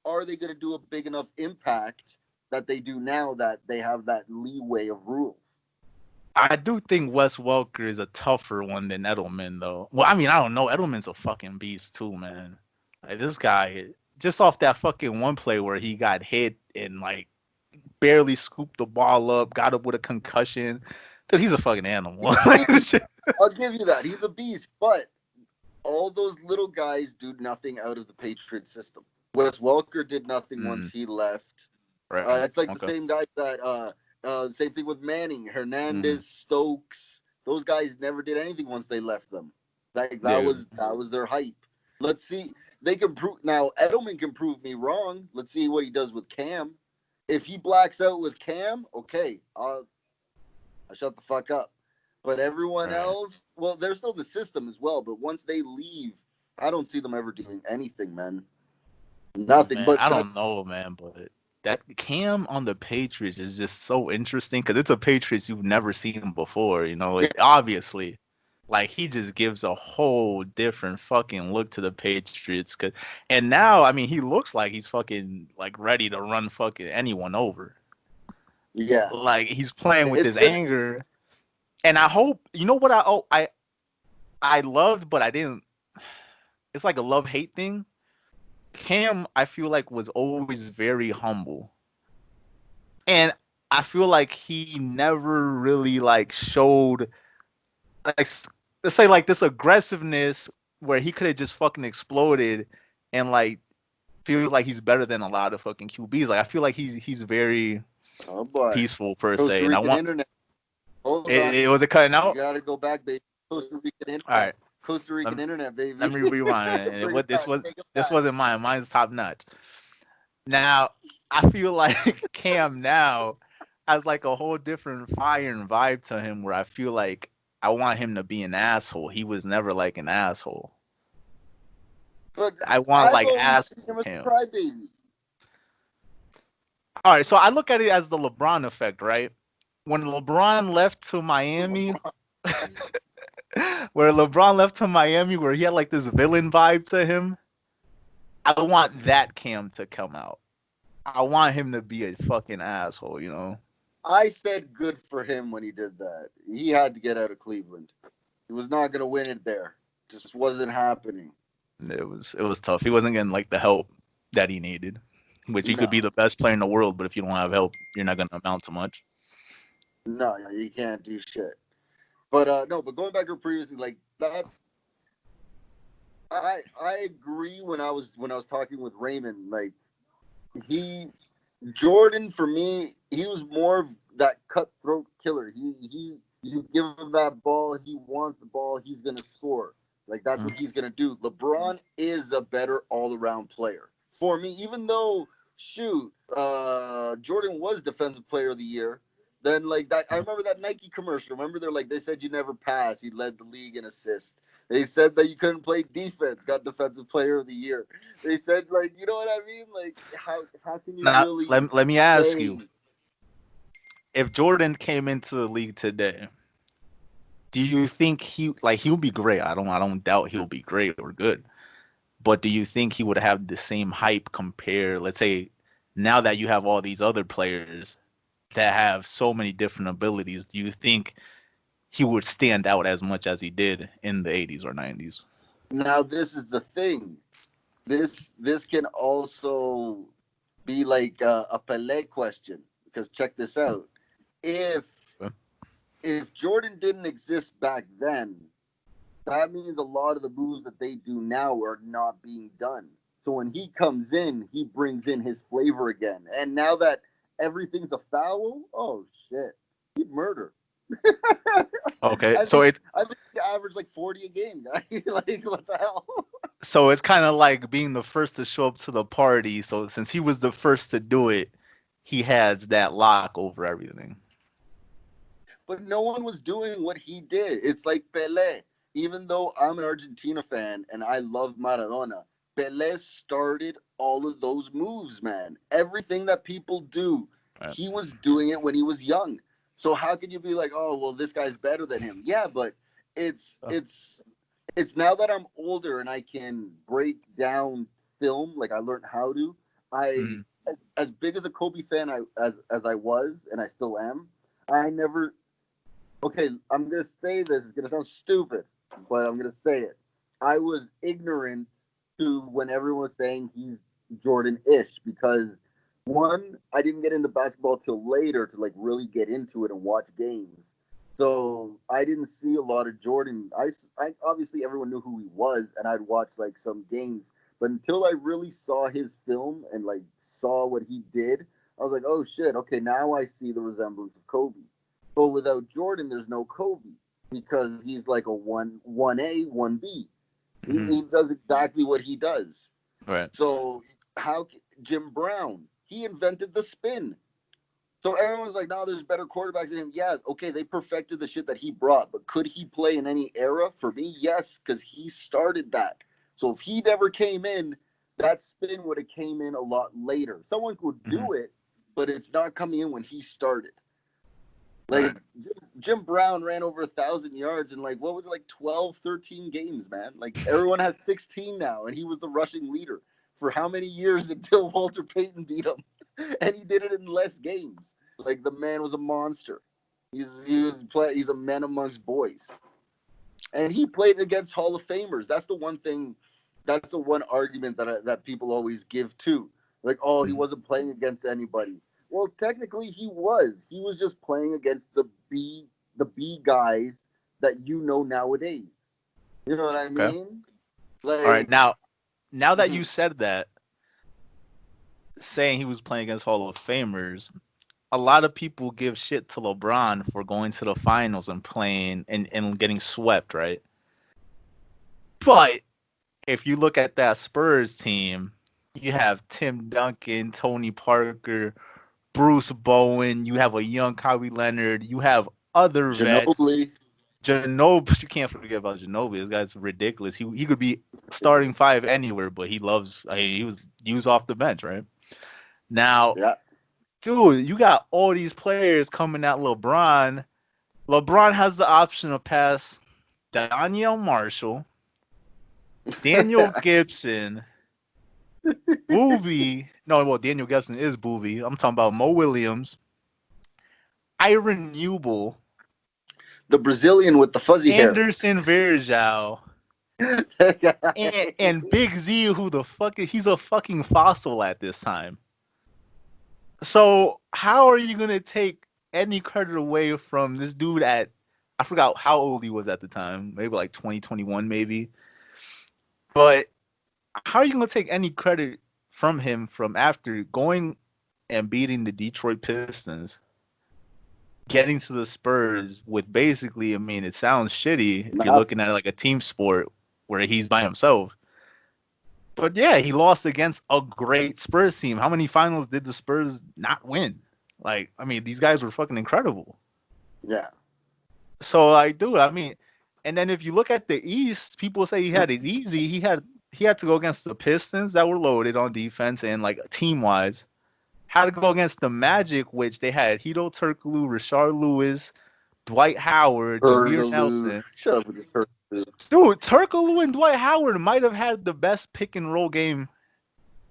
Are they going to do a big enough impact that they do now, that they have that leeway of rules? I do think Wes Welker is a tougher one than Edelman, though. Well, I mean, I don't know. Edelman's a fucking beast too, man. Like, this guy, just off that fucking one play where he got hit and like barely scooped the ball up, got up with a concussion. Dude, he's a fucking animal. I'll give you that. He's a beast, but all those little guys do nothing out of the Patriot system. Wes Welker did nothing once he left. Right. It's like the same guy that same thing with Manning, Hernandez, Stokes. Those guys never did anything once they left them. That was their hype. Let's see. They can prove now. Edelman can prove me wrong. Let's see what he does with Cam. If he blacks out with Cam, okay, I shut the fuck up. But everyone else, well, they're still in the system as well. But once they leave, I don't see them ever doing anything, man. Nothing. Man, but I don't know, man. But that Cam on the Patriots is just so interesting, because it's a Patriots you've never seen before. Obviously, like, he just gives a whole different fucking look to the Patriots. And now, I mean, he looks like he's fucking like ready to run fucking anyone over. Yeah, like he's playing with his anger, and I hope, you know what, I loved, but I didn't. It's like a love-hate thing. Cam, I feel like, was always very humble, and I feel like he never really like showed, like, let's say, like, this aggressiveness where he could have just fucking exploded and like feels like he's better than a lot of fucking QBs. Like, I feel like he's very peaceful per Costa se. Rican And I want internet. it was a cutting out. You gotta go back, baby. Costa Rican internet. All right. Costa Rican internet, baby. Let me rewind. This wasn't mine. Mine's top notch. Now, I feel like Cam now has like a whole different fire and vibe to him, where I feel like I want him to be an asshole. He was never like an asshole. But I want like asshole Cam. All right, so I look at it as the LeBron effect, right? When LeBron left to Miami, where he had like this villain vibe to him, I want that Cam to come out. I want him to be a fucking asshole, you know. I said good for him when he did that. He had to get out of Cleveland. He was not going to win it there. Just wasn't happening. It was tough. He wasn't getting like the help that he needed. Which he could be No, the best player in the world, but if you don't have help, you're not gonna amount to much. no, you can't do shit. But no, but going back to previously, like that, I agree when I was talking with Raymond, like he Jordan for me, he was more of that cutthroat killer. He you give him that ball, he wants the ball, he's gonna score. Like that's what he's gonna do. LeBron is a better all around player for me, even though shoot, Jordan was defensive player of the year. Then like that, I remember that Nike commercial. Remember they said you never pass. He led the league in assists. They said that you couldn't play defense. Got defensive player of the year. They said like you know what I mean. Like how can you Now, really let me ask say you, if Jordan came into the league today, do you think he'll be great? I don't doubt he'll be great or good. But do you think he would have the same hype compare, let's say, now that you have all these other players that have so many different abilities, do you think he would stand out as much as he did in the 80s or 90s? now this is the thing. This can also be like a Pele question because check this out. If if Jordan didn't exist back then, that means a lot of the moves that they do now are not being done. So when he comes in, he brings in his flavor again. And now that everything's a foul, oh shit, he murder. Okay, I so think it's I think he averaged like 40 a game, guy. Like what the hell? so it's kind of like being the first to show up to the party. So since he was the first to do it, he has that lock over everything. But no one was doing what he did. It's like Pele. Even though I'm an Argentina fan and I love Maradona, Pele started all of those moves, man. Everything that people do, Right. he was doing it when he was young. So how can you be like, oh well, this guy's better than him? Yeah, but it's Oh. it's it's now that I'm older and I can break down film like I learned how to. I Mhm. as big as a Kobe fan as I was and I still am. I never okay, I'm gonna say this. It's gonna sound stupid, but I'm gonna say it. I was ignorant to when everyone was saying he's Jordan-ish because one, I didn't get into basketball till later to like really get into it and watch games. So I didn't see a lot of Jordan. I obviously everyone knew who he was, and I'd watch like some games, but until I really saw his film and like saw what he did, I was like, oh shit, okay, now I see the resemblance of Kobe. But without Jordan, there's no Kobe because he's like a one A, one B. Mhm. He does exactly what he does. Right. So Jim Brown? He invented the spin. So everyone's like, no, there's better quarterbacks than him. Yeah, okay, they perfected the shit that he brought, but could he play in any era? For me, yes, because he started that. So if he never came in, that spin would have came in a lot later. Someone could Mhm. do it, but it's not coming in when he started. Right. Like Jim Brown ran over 1,000 yards in like what was it, like 12, 13 games, man. Like everyone has 16 now, and he was the rushing leader for how many years until Walter Payton beat him, and he did it in less games. Like the man was a monster. He's a man amongst boys, and he played against Hall of Famers. That's the one thing. That's the one argument that people always give too. Like, oh, he Mhm. wasn't playing against anybody. Well, technically, he was. He was just playing against the B guys that you know nowadays. You know what I Okay. mean? All right. Like, Now that you mhm. said that, saying he was playing against Hall of Famers, a lot of people give shit to LeBron for going to the finals and playing and getting swept, right? But if you look at that Spurs team, you have Tim Duncan, Tony Parker, Bruce Bowen, you have a young Kawhi Leonard, you have other vets. Ginobili. Ginobili, you can't forget about Ginobili. This guy's ridiculous. He could be starting five anywhere, but he loves. I mean, he was used off the bench, right? Now, Yeah. dude, you got all these players coming at LeBron. LeBron has the option to pass Danielle Marshall, Daniel Gibson, Boobie. No, well, Daniel Gibson is Boobie. I'm talking about Mo Williams, Iron Newble, The Brazilian with the fuzzy hair. Anderson Varejao, and Big Z, who the fuck is, he's a fucking fossil at this time. So how are you gonna take any credit away from this dude at, I forgot how old he was at the time, maybe like 2021 maybe. But how are you gonna take any credit from him from after going and beating the Detroit Pistons, getting to the Spurs with basically, I mean, it sounds shitty if you're looking at it like a team sport where he's by himself. But yeah, he lost against a great Spurs team. How many finals did the Spurs not win? Like, I mean, these guys were fucking incredible. Yeah. So, like, dude, I mean, and then if you look at the East, people say he had it easy. He had to go against the Pistons that were loaded on defense and like team wise. Had to go against the Magic, which they had Hedo Turkoglu, Rashard Lewis, Dwight Howard, Jameer Nelson. Shut up with this Turkoglu. Dude, Turkoglu and Dwight Howard might have had the best pick and roll game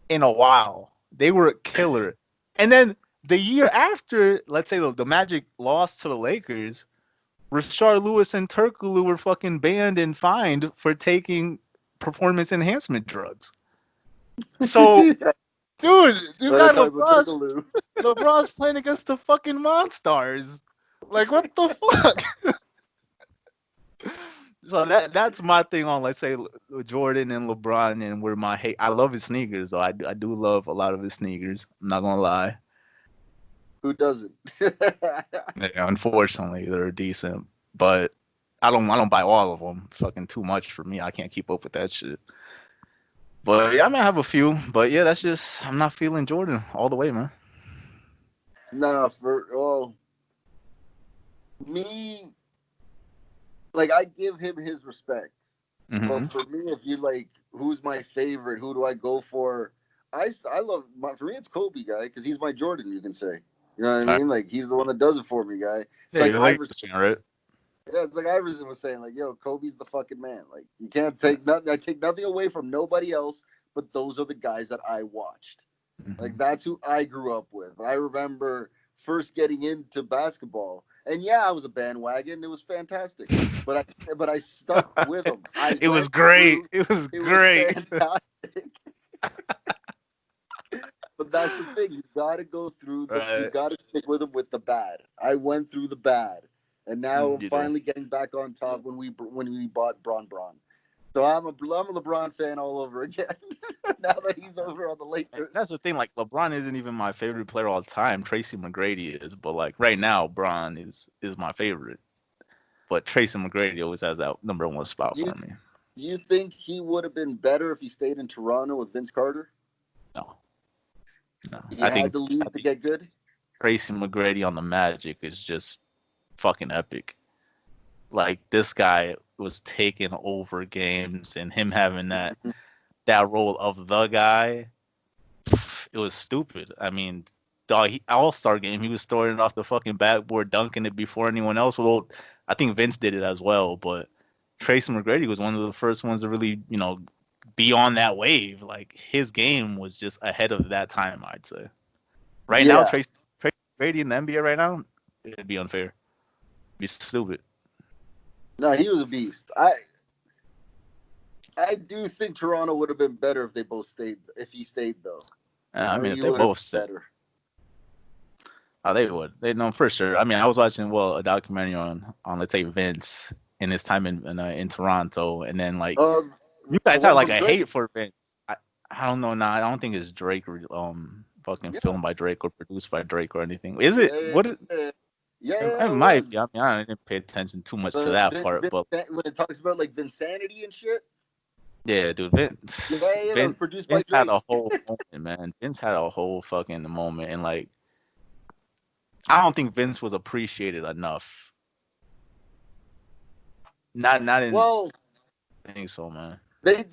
in a while. They were a killer. And then the year after, let's say the Magic lost to the Lakers, Rashard Lewis and Turkoglu were fucking banned and fined for taking performance enhancement drugs. So, dude, this guy LeBron's playing against the fucking Monstars. Like, what the fuck? So that's my thing on, let's say, Jordan and LeBron, and where my hate. I love his sneakers, though. I do love a lot of his sneakers. I'm not gonna lie. Who doesn't? Yeah, unfortunately, they're decent, but I don't buy all of them. Fucking too much for me. I can't keep up with that shit. But yeah, I might have a few. But yeah, that's just, I'm not feeling Jordan all the way, man. Nah, me, like, I give him his respect. Mm-hmm. But for me, if you like, who's my favorite? Who do I go for? I love, for me, it's Kobe, guy, because he's my Jordan, you can say. You know what I mean? Like, he's the one that does it for me, guy. It's like Iverson, right? Yeah, it's like Iverson was saying, like, yo, Kobe's the fucking man. Like, you can't take nothing. I take nothing away from nobody else, but those are the guys that I watched. Mm-hmm. Like, that's who I grew up with. I remember first getting into basketball, and yeah, I was a bandwagon. It was fantastic, but I stuck with them. It was great. It was great. Fantastic. But that's the thing. You got to go through. You got to stick with them with the bad. I went through the bad, and now I'm finally getting back on top when we bought Bron. So I'm a LeBron fan all over again. Now that he's over on the Lakers. That's the thing. Like, LeBron isn't even my favorite player all the time. Tracy McGrady is, but like right now, Bron is my favorite. But Tracy McGrady always has that number one spot for me. Do you think he would have been better if he stayed in Toronto with Vince Carter? No. He had to leave to get good? Tracy McGrady on the Magic is just fucking epic. Like, this guy was taking over games, and him having that role of the guy, it was stupid. I mean, dog, All-Star game, he was throwing it off the fucking backboard, dunking it before anyone else. Well, I think Vince did it as well, but Tracy McGrady was one of the first ones to really, be on that wave. Like, his game was just ahead of that time, I'd say. Right now, Tracy McGrady in the NBA right now, it'd be unfair. It'd be stupid. No, he was a beast. I do think Toronto would have been better if they both stayed. If he stayed, though. I mean, if they both stayed. Better. Oh, they would. They know for sure. I mean, I was watching a documentary on let's say Vince in his time in Toronto, and then like you guys had like a hate for Vince. I don't know. Nah, I don't think it's Drake fucking filmed by Drake or produced by Drake or anything. Is it? Yeah, it might be. I mean, I didn't pay attention too much to that part, but when it talks about like Vinsanity and shit. Yeah, dude, Vince. Vince produced by Drake. Had a whole moment, man. Vince had a whole fucking moment, and like, I don't think Vince was appreciated enough. Not in. Well, I think so, man. We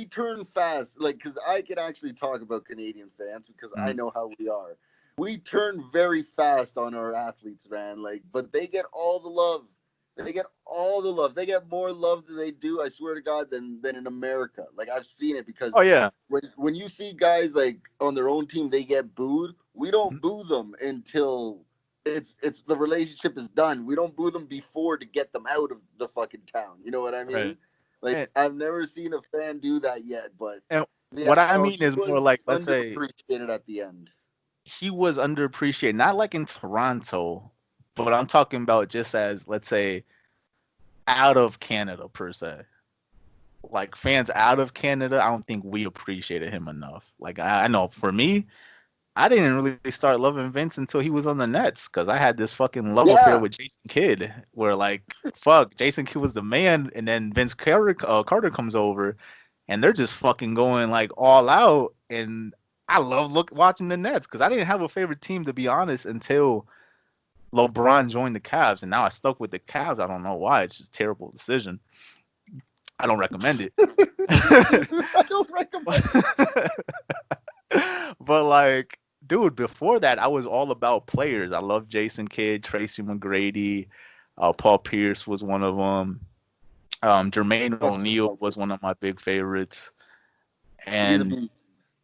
turn fast, like, because I can actually talk about Canadian fans because I know how we are. We turn very fast on our athletes, man. Like, but they get all the love. They get all the love. They get more love than they do, I swear to God, than in America. Like I've seen it because Oh yeah. when you see guys like on their own team, they get booed. We don't boo them until it's the relationship is done. We don't boo them before to get them out of the fucking town. You know what I mean? Right. Like And, I've never seen a fan do that yet, but and yeah, what I no, mean he is more was like, let's say underappreciated at the end. he was underappreciated, not like in Toronto, but I'm talking about just as, let's say, out of Canada per se. Like fans out of Canada, I don't think we appreciated him enough. Like I know for me, I didn't really start loving Vince until he was on the Nets because I had this fucking love affair Yeah, with Jason Kidd, where like fuck, Jason Kidd was the man, and then Carter comes over, and they're just fucking going like all out, and I love watching the Nets because I didn't have a favorite team to be honest until LeBron joined the Cavs, and now I stuck with the Cavs. I don't know why. It's just a terrible decision. I don't recommend it. I don't recommend. But like, dude, before that, I was all about players. I love Jason Kidd, Tracy McGrady, Paul Pierce was one of them. Jermaine O'Neal was one of my big favorites, He's a and beast.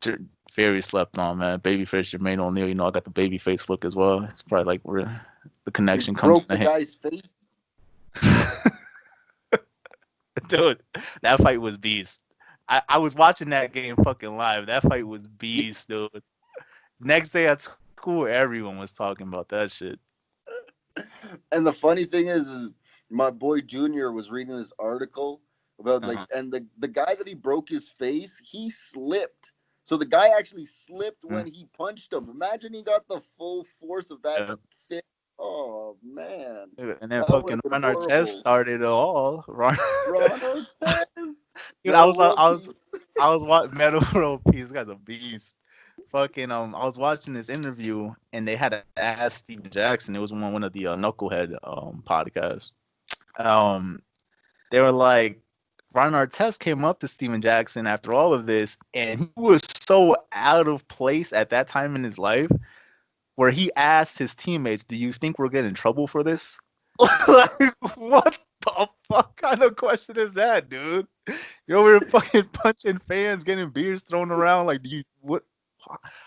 J- very slept on, man. Babyface Jermaine O'Neal, I got the babyface look as well. It's probably like where the He connection comes broke in the the guy's face. hand. Dude, that fight was beast. I was watching that game fucking live. That fight was beast, dude. Next day at school, everyone was talking about that shit. And the funny thing is my boy Junior was reading this article about like, Uh-huh. and the guy that he broke his face, he slipped. So the guy actually slipped when he punched him. Imagine he got the full force of that Yeah. fist. Oh man, And then that would have fucking been Ron Artest horrible. started it all. Ron Artest, Dude, I Metal was I World was Peace. I was watching Metal World Peace. This guy's a beast. Fucking I was watching this interview and they had to ask Steven Jackson. It was one of the Knucklehead podcasts. Um, they were like, Ron Artest came up to Steven Jackson after all of this, and he was so out of place at that time in his life, where he asked his teammates, "Do you think we'll get in trouble for this?" Like, what the fuck kind of question is that, dude? You're over here fucking punching fans, getting beers thrown around. Like, do you what?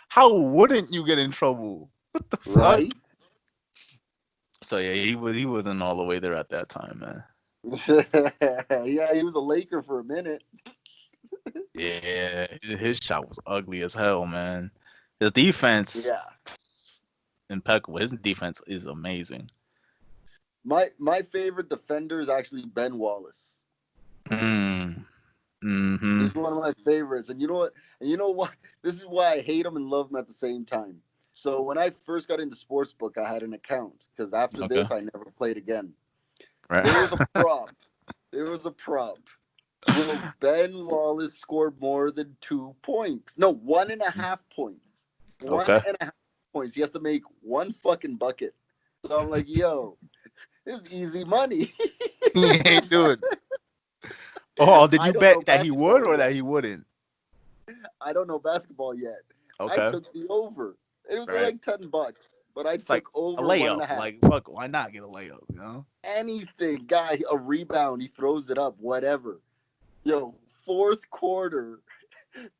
How wouldn't you get in trouble? What the fuck? Right? So yeah, he wasn't all the way there at that time, man. Yeah, he was a Laker for a minute. Yeah, his shot was ugly as hell, man. His defense Yeah. impeccable. His defense is amazing. My favorite defender is actually Ben Wallace. Mm. Mm-hmm. He's one of my favorites. And you know what? And you know what? This is why I hate him and love him at the same time. So when I first got into sportsbook, I had an account because after Okay. this, I never played again. There was a Right. prop. There was a prop. Will Ben Wallace score more than 2 points? No, 1.5 points. One Okay. and a half points. He has to make one fucking bucket. So I'm like, yo, this is easy money. He ain't doing. Oh, did I you don't know bet that he would basketball or yet. that he wouldn't? I don't know basketball yet. I Okay. took the over. It was Right. like $10, but I It's like took a over one and layup. a half. Like fuck, why not get a layup? Anything, guy, a rebound, he throws it up, whatever. Yo, fourth quarter,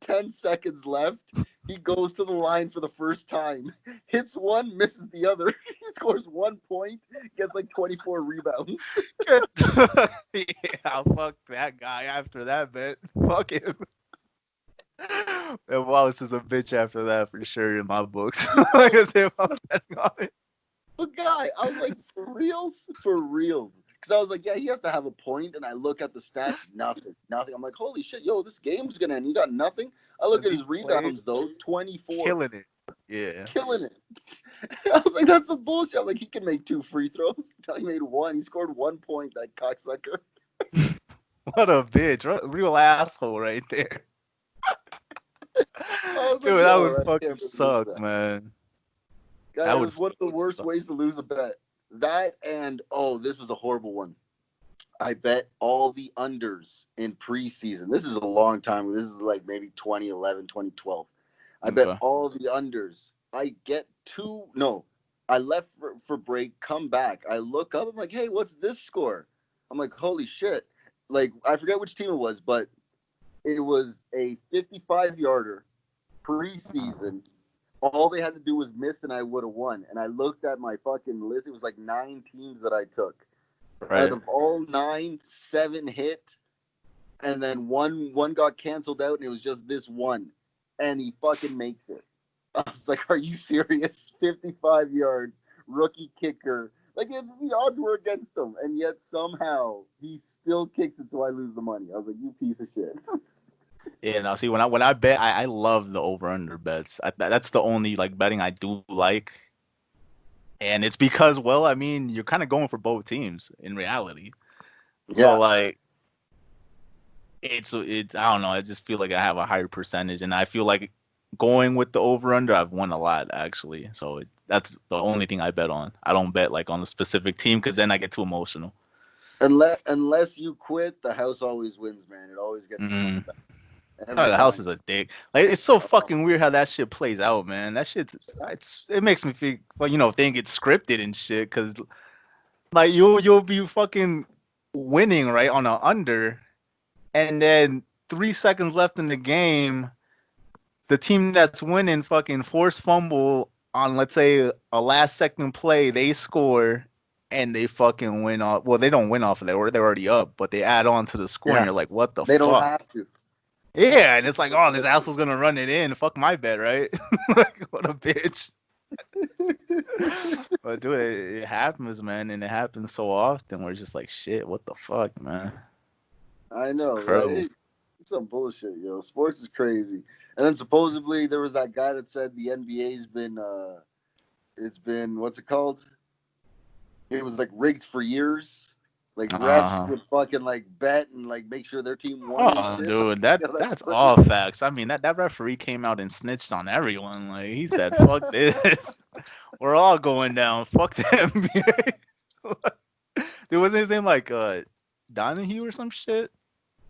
10 seconds left. He goes to the line for the first time, hits one, misses the other. He scores 1 point, gets like 24 rebounds. Good. Yeah, fuck that guy after that bet. Fuck him. And Wallace is a bitch after that for sure in my books. Like I said, I'm betting on it. But guy, I was like, for reals? For reals. Because I was like, yeah, he has to have a point. And I look at the stats, nothing, nothing. I'm like, holy shit, yo, this game's going to end. You got nothing? I look Cause at he his played rebounds, though, 24. killing it. Yeah. Killing it. I was like, that's some bullshit. I'm like, he can make 2 free throws. He made one. He scored 1 point, that cocksucker. What a bitch. Real asshole right there. I was like, Dude, that would yo, I fucking can't believe suck, that. man. Guy, That it would was one of the fucking worst suck. ways to lose a bet. That and, oh, this was a horrible one. I bet all the unders in preseason. This is a long time. This is like maybe 2011, 2012. I bet Okay. all the unders. I get two. No. I left for break, come back. I look up. I'm like, hey, what's this score? I'm like, holy shit. Like, I forget which team it was, but it was a 55-yarder preseason. All they had to do was miss, and I would have won. And I looked at my fucking list. It was like 9 teams that I took. Out Right. of all 9, 7 hit, and then one got canceled out, and it was just this one, and he fucking makes it. I was like, "Are you serious? 55-yard rookie kicker. Like the odds were against him, and yet somehow he still kicks it, so I lose the money." I was like, "You piece of shit." Yeah, now see when I bet, I love the over under bets. That's the only like betting I do like, and it's because, well, I mean, you're kind of going for both teams in reality. So Yeah, like it's I don't know. I just feel like I have a higher percentage, and I feel like going with the over under, I've won a lot actually. So that's the only thing I bet on. I don't bet like on a specific team because then I get too emotional. unless you quit, the house always wins, man. It always gets the money Mm. back Oh, every the house time. is a dick. Like it's so Oh, fucking weird how that shit plays out, man. That shit, it makes me feel, well, think it's scripted and shit. Cause like you'll be fucking winning right on a under, and then 3 seconds left in the game, the team that's winning fucking force fumble on, let's say, a last second play, they score and they fucking win off. Well, they don't win off of that, or they're already up, but they add on to the score, and yeah, you're like, what the they don't fuck? have to. Yeah, and it's like, oh, this asshole's gonna run it in. Fuck my bet, right? Like, what a bitch. But dude, it happens, man, and it happens so often. We're just like, shit, what the fuck, man? I It's know, right? incredible. It's some bullshit, yo. Sports is crazy. And then supposedly there was that guy that said the NBA's been it's been what's it called? It was like rigged for years. Like refs Uh-huh. would fucking like bet and like make sure their team won and Oh, shit. dude, Yeah, that's that's crazy. all facts. I mean, that referee came out and snitched on everyone. Like he said, "Fuck this, we're all going down. Fuck the NBA." There wasn't his name like Donahue or some shit.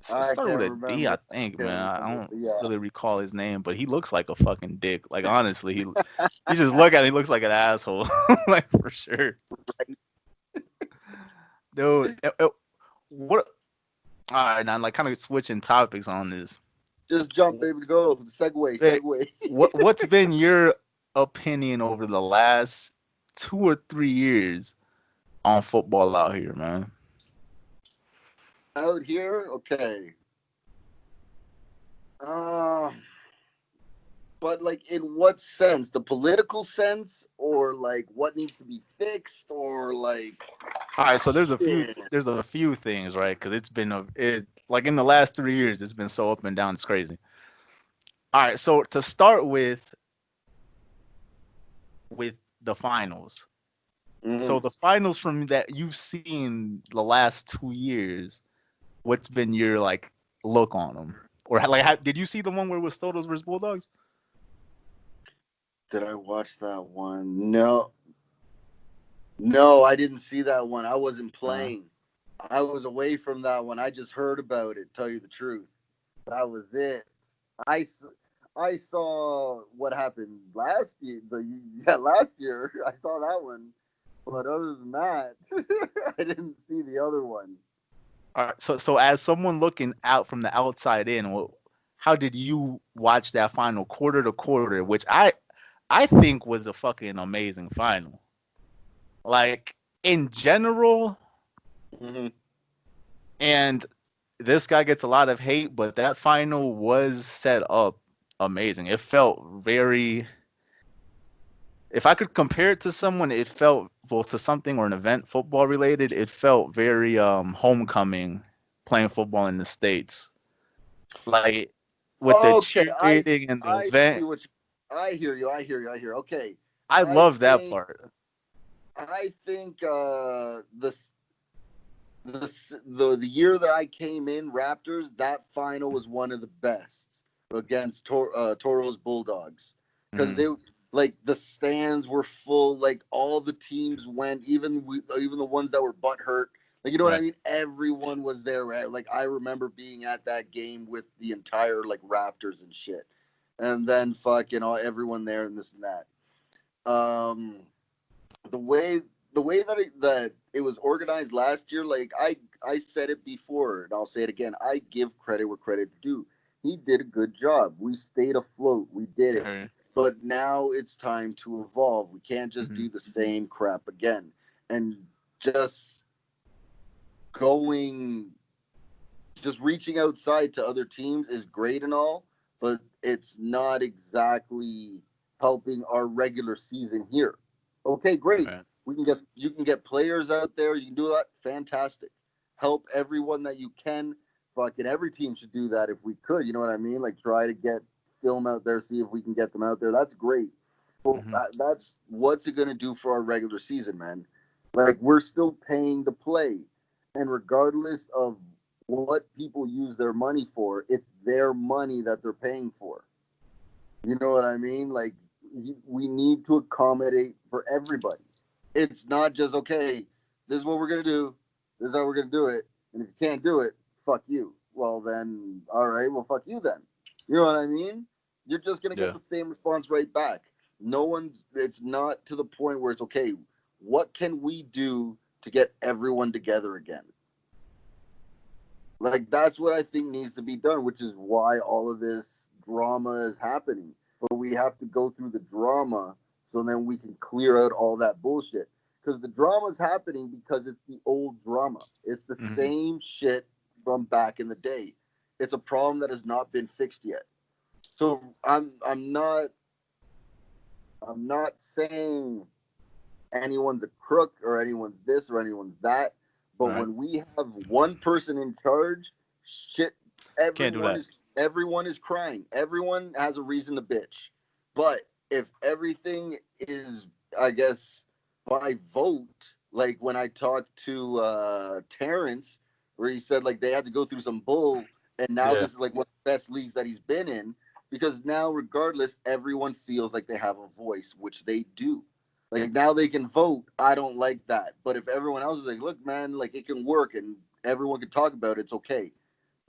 It I started can't with a D, remember. I think, man. Can't I remember. don't But yeah. really recall his name, but he looks like a fucking dick. Like honestly, you just look at him, he looks like an asshole, like for sure, dude. What? All right, now like kind of switching topics on this. Just jump, baby, go. Segue, Hey, segue. what's been your opinion over the last 2 or 3 years on football out here, man? Out here, okay. Uh but like in what sense? The political sense or like what needs to be fixed or like All right, so shit. there's a few things, right? Because like in the last 3 years, it's been so up and down, it's crazy. All right, so to start with the finals. So Mhm. the finals from that you've seen the last 2 years, what's been your like look on them? Or like, did you see the one where it was Stotos versus Bulldogs? Did I watch that one? No. No, I didn't see that one. I wasn't Uh, playing. I was away from that one. I just heard about it, tell you the truth. That was it. I, I saw what happened last year. Last year I saw that one, but other than that, I didn't see the other one. all right, so as someone looking out from the outside in, how did you watch that final quarter to quarter, which I think was a fucking amazing final. Like in general, Mm-hmm. and this guy gets a lot of hate, but that final was set up amazing. It felt very. If I could compare it to someone, it felt, well, to something or an event football related. It felt very homecoming, playing football in the States, like with the Okay, cheerleading and the I event. see what you. I hear you. I hear you. I hear. Okay, I I love that think part. I think the year that I came in, Raptors, that final was one of the best against Toros Bulldogs because Hmm. they like the stands were full, like all the teams went, even the ones that were butt hurt. Like you know what I Right. mean? Everyone was there. Right? Like I remember being at that game with the entire like Raptors and shit, and then fucking all everyone there and this and that. Um, the way that it was organized last year, like I said it before, and I'll say it again. I give credit where credit's due. He did a good job. We stayed afloat. We did it. Right. But now it's time to evolve. We can't just Mhm. do the same crap again. And just going, just reaching outside to other teams is great and all, but it's not exactly helping our regular season here. Okay, great. Right. You can get players out there. You can do that. Fantastic. Help everyone that you can. Fucking every team should do that if we could. You know what I mean? Like try to get film out there, see if we can get them out there. That's great. Well, Mhm. that's what's it going to do for our regular season, man? Like we're still paying to play, and regardless of what people use their money for, it's their money that they're paying for. You know what I mean? Like we need to accommodate for everybody. It's not just okay. This is what we're gonna do. This is how we're gonna do it. And if you can't do it, fuck you. Well then, all right. Well, fuck you then. You know what I mean? You're just gonna get Yeah. the same response right back. No one's. It's not to the point where it's okay. What can we do to get everyone together again? Like that's what I think needs to be done, which is why all of this drama is happening. But we have to go through the drama so then we can clear out all that bullshit. Because the drama is happening because it's the old drama. It's the Mhm. same shit from back in the day. It's a problem that has not been fixed yet. So I'm not saying anyone's a crook or anyone's this or anyone's that. But Right. when we have one person in charge, shit, Can't do everyone that. is everyone is crying. Everyone has a reason to bitch. But if everything is, I guess, by vote, like when I talked to Terrence, where he said like they had to go through some bull, and now Yeah. this is like one of the best leagues that he's been in because now, regardless, everyone feels like they have a voice, which they do. Like now they can vote. I don't like that. But if everyone else is like, look, man, like it can work and everyone can talk about it, it's okay.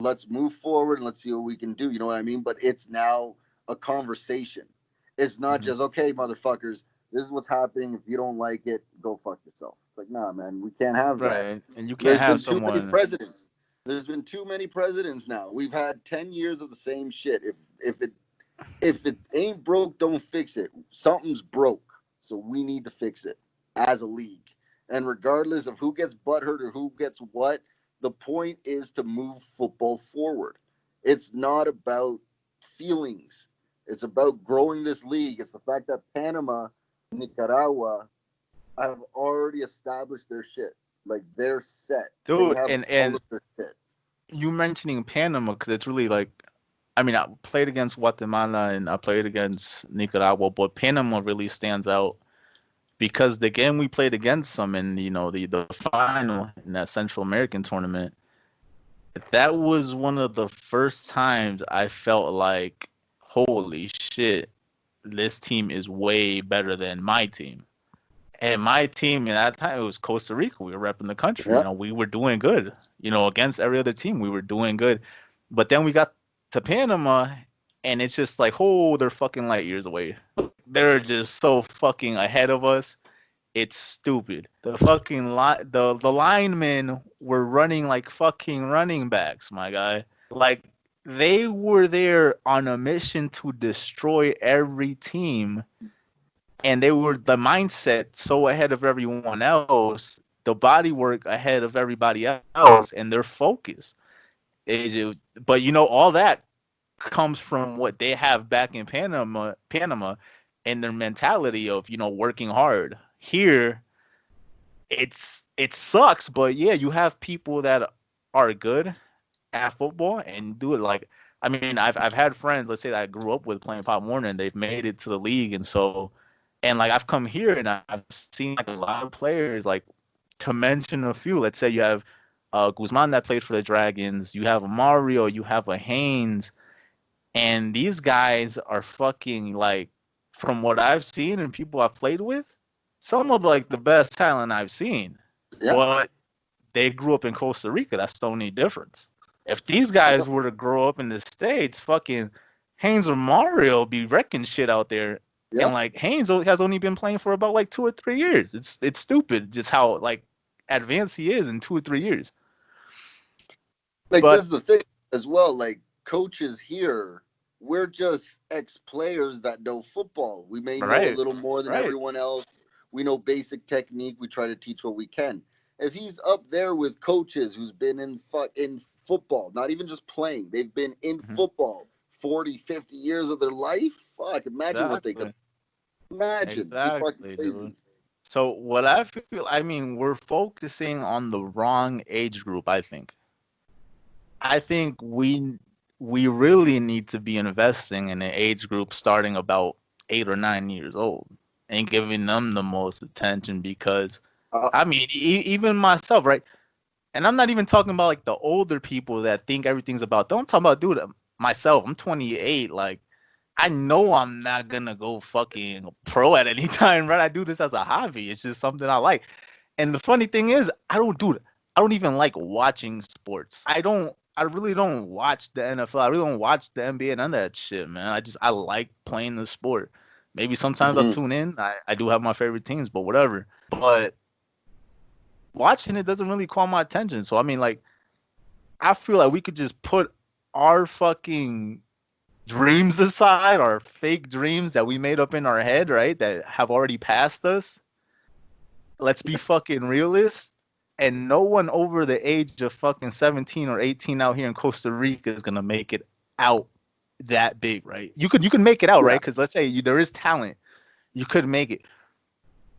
Let's move forward and let's see what we can do. You know what I mean? But it's now a conversation. It's not Mhm. just, okay, motherfuckers, this is what's happening. If you don't like it, go fuck yourself. It's like, nah, man, we can't have that. Right. And you can't There's have been too many someone. presidents. There's been too many presidents now. We've had 10 years of the same shit. If it ain't broke, don't fix it. Something's broke, so we need to fix it as a league. And regardless of who gets butthurt or who gets what, the point is to move football forward. It's not about feelings. It's about growing this league. It's the fact that Panama, Nicaragua have already established their shit. Like they're set. They Dude, have all and of their shit. you mentioning Panama because it's really like, I mean, I played against Guatemala and I played against Nicaragua, but Panama really stands out because the game we played against them in, the final in that Central American tournament, that was one of the first times I felt like, holy shit, this team is way better than my team. And my team at that time, it was Costa Rica. We were repping the country. Yeah. We were doing good. Against every other team, we were doing good. But then we got to Panama, and it's just like, oh, they're fucking light years away. They're just so fucking ahead of us. It's stupid. The linemen were running like fucking running backs, my guy. Like they were there on a mission to destroy every team, and they were the mindset so ahead of everyone else, the body work ahead of everybody else, and their focus. But all that comes from what they have back in Panama, and their mentality of working hard. Here, it sucks, but yeah, you have people that are good at football and do it like. I mean, I've had friends, let's say that I grew up with playing Pop Warner, and they've made it to the league, and like I've come here and I've seen like a lot of players, like to mention a few. Let's say you have Guzman that played for the Dragons, you have a Mario, you have a Haynes, and these guys are fucking like, from what I've seen and people I've played with, some of like the best talent I've seen. Yeah. But they grew up in Costa Rica. That's the only difference. If these guys were to grow up in the States, fucking Haynes or Mario be wrecking shit out there. Yep. And like Haynes has only been playing for about like 2 or 3 years. It's stupid just how like advanced he is in 2 or 3 years. Like this But is the thing as well. Like coaches here, we're just ex-players that know football. We may know a right, little more than right. everyone else. We know basic technique. We try to teach what we can. If he's up there with coaches who's been in football, not even just playing, they've been in Mhm. football 40, 50 years of their life. Fuck, imagine what they could Exactly. imagine. Be fucking Exactly, dude. crazy. So what I feel, I mean, we're focusing on the wrong age group, I think. I think we really need to be investing in an age group starting about 8 or 9 years old and giving them the most attention because Uh, I mean, even myself, right? And I'm not even talking about like the older people that think everything's about them. I'm talking about, dude, myself. I'm 28. Like, I know I'm not gonna go fucking pro at any time, right? I do this as a hobby. It's just something I like. And the funny thing is, I don't even like watching sports. I really don't watch the NFL. I really don't watch the NBA, none of that shit, man. I like playing the sport. Maybe sometimes I'll mhm. tune in. I do have my favorite teams, but whatever. But watching it doesn't really call my attention. So I mean, like, I feel like we could just put our fucking dreams aside, our fake dreams that we made up in our head, right? That have already passed us. Let's be fucking realists. And no one over the age of fucking 17 or 18 out here in Costa Rica is gonna make it out that big, right? You can make it out, Yeah. right? Because let's say there is talent, you could make it.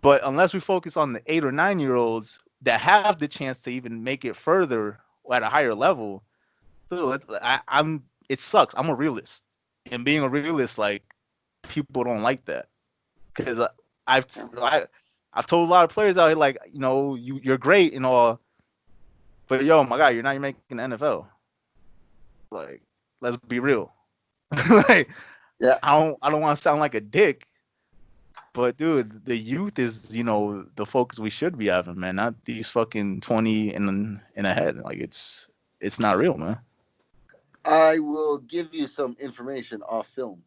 But unless we focus on the 8 or 9 year olds that have the chance to even make it further at a higher level, dude, I'm. It sucks. I'm a realist, and being a realist, like people don't like that because I've I, I've told a lot of players out here, like, you're great and all, but yo, my guy, you're not making the NFL. Like, let's be real. Like, Yeah. I don't want to sound like a dick, but dude, the youth is, the focus we should be having, man. Not these fucking 20 and ahead. Like, it's not real, man. I will give you some information off film.